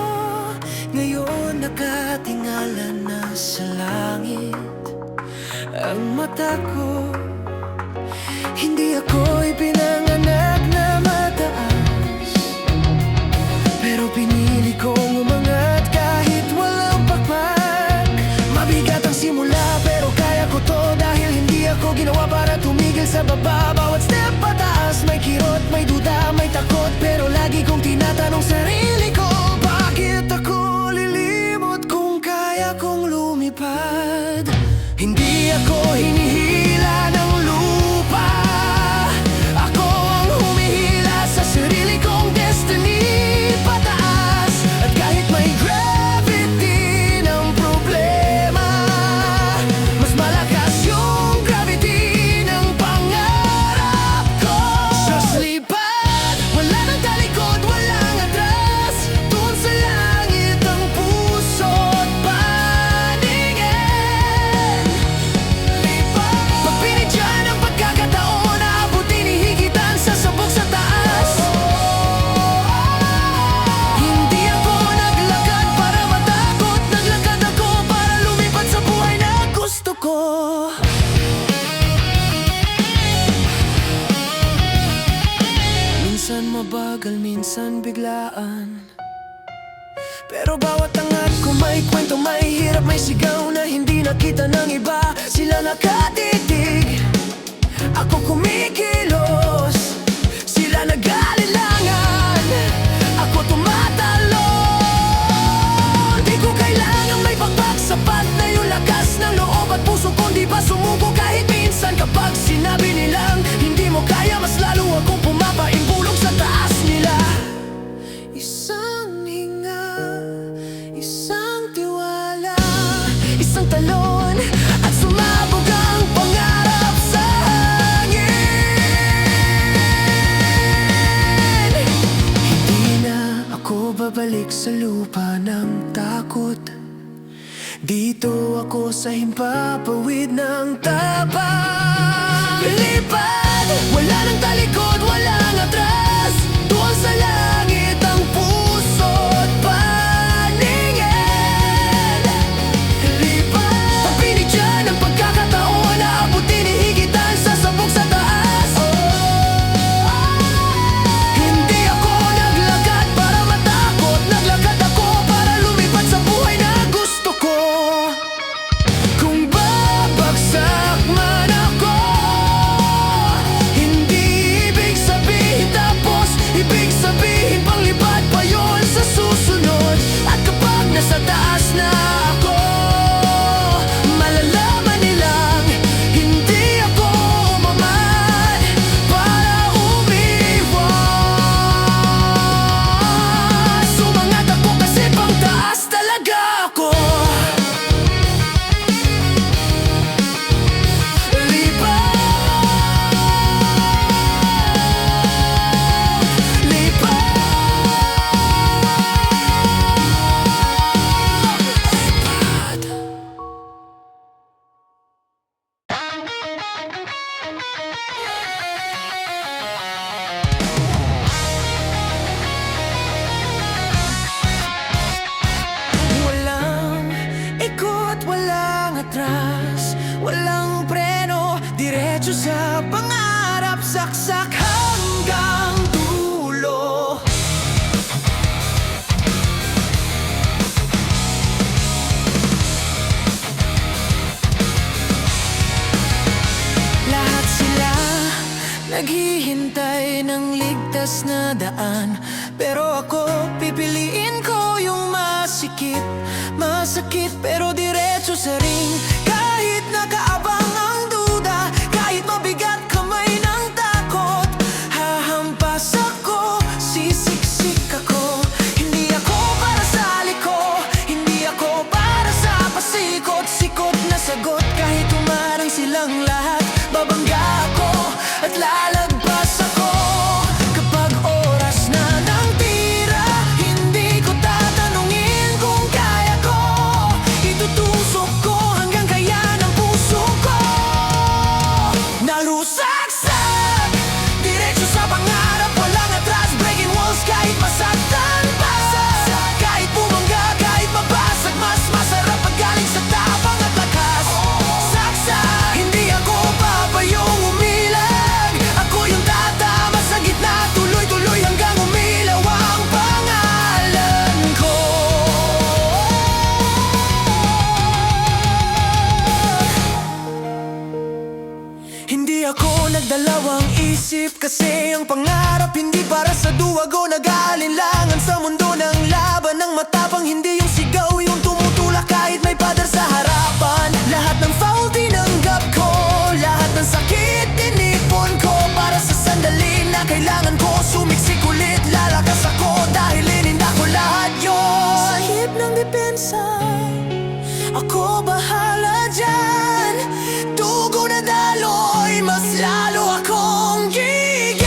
ngayon nakatingala na sa langit ang mata ko. Hindi ako ipinanganak na mataas, pero pinili kong umangat kahit walang pakpak. Mabigat ang simula pero kaya ko to, dahil hindi ako ginawa para tumigil sa baba. Bawat step pataas may kirot, may duda, may takot, pero lagi kong tinatanong sarili ko, bakit ako lilimot kung kaya kong lumipad? Hindi ako hinihila ng lupa, ako ang humihila sa sarili kong destiny pataas. At kahit may gravity ng problema, mas malakas yung gravity ng pangarap ko. Just lipad, wala nang talikod, walang atras. Doon sa langit ang puso't paningin. Magpinigyan ang pagkakataon, aabutin hihigitan sa sabog sa taas. Hindi ako naglakad para matakot, naglakad ako para lumipad sa buhay na gusto ko. Minsan mabagal, minsan biglaan, pero bawat angat ko may kwento, may hirap, may sigaw na hindi nakita ng iba. Sila nakatitig, ako kumikilos. Sila nag-alilangan, ako tumatalon. Di ko kailangan may pakpak, sapat na yung lakas ng loob at puso ko. Di ba sumuko kahit minsan kapag sinabi nilang hindi mo kaya, mas lalo akong pumapaimbulong sa taas nila. Isang hinga, isang tiwala, isang talon, at sumabog ang pangarap sa hangin. Hindi na ako babalik sa lupa ng takot, dito ako sa himpapawid ng tapang. Lipad, wala nang talikod, walang atras. Doon sa langit ang puso't paningin. Lipad, pagpinigyan ang pagkakataon, aabutin hihigitan sa sabog sa taas. Hindi ako naglakad para matakot, naglakad ako para lumipad sa buhay na gusto ko. Kung babagsak man ako, hindi ibig sabihin tapos, ibig sabihin panglipad pa yun sa susunod. At kapag nasa taas na ako, malalaman nilang hindi ako umaman para umiwas. Sumangat ako kasi pang taas talaga ako. Lipad, lipad. Walang ikot, walang atras, walang preno, diretso sa pangarap, saksak hanggang dulo. Lahat sila naghihintay ng ligtas na daan, pero ako pipiliin ko yung masikip, masakit pero diretso sa ring. Kahit nakaabang ang duda, kahit mabigat kamay ng takot, hahampas ako, sisiksik ako. Hindi ako para sa liko, hindi ako para sa pasikot, sikot na sagot kahit humarang silang lahat. ako nagdalawang isip, kasi ang pangarap hindi para sa duwag o nag-aalinlangan sa mundo ng laban ng matapang. Hindi yung sigaw, yung tumutulak kahit may pader sa harapan. Lahat ng foul tinanggap ko, lahat ng sakit tinipon ko, para sa sandali na kailangan ko sumiksik ulit. Lalakas ako dahil ininda ko lahat yon. Sahib ng depensa, ako bahala dyan. Dugo na daloy, mas lalo akong gigil.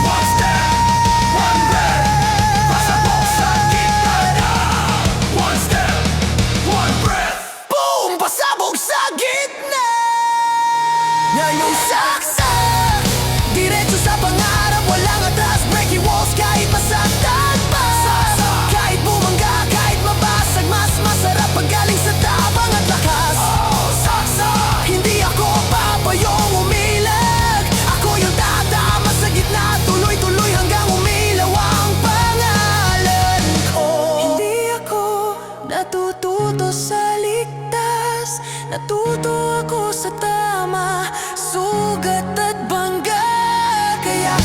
One step, one breath, pasabog sa gitna na. One step, one breath, boom! Pasabog sa gitna. Ngayong saksak, diretso sa pangarap, walang atras. Breaking walls kahit masaktan pa. Kahit bumangga, kahit mabasag, mas masarap pag galing sa tabang at lakas. Hindi ako papayong umilag, ako yung tatama sa gitna, tuloy-tuloy hanggang umilaw ang pangalan ko. Hindi ako natututo sa ligtas, natuto ako sa tama, sugat at bangga. Kaya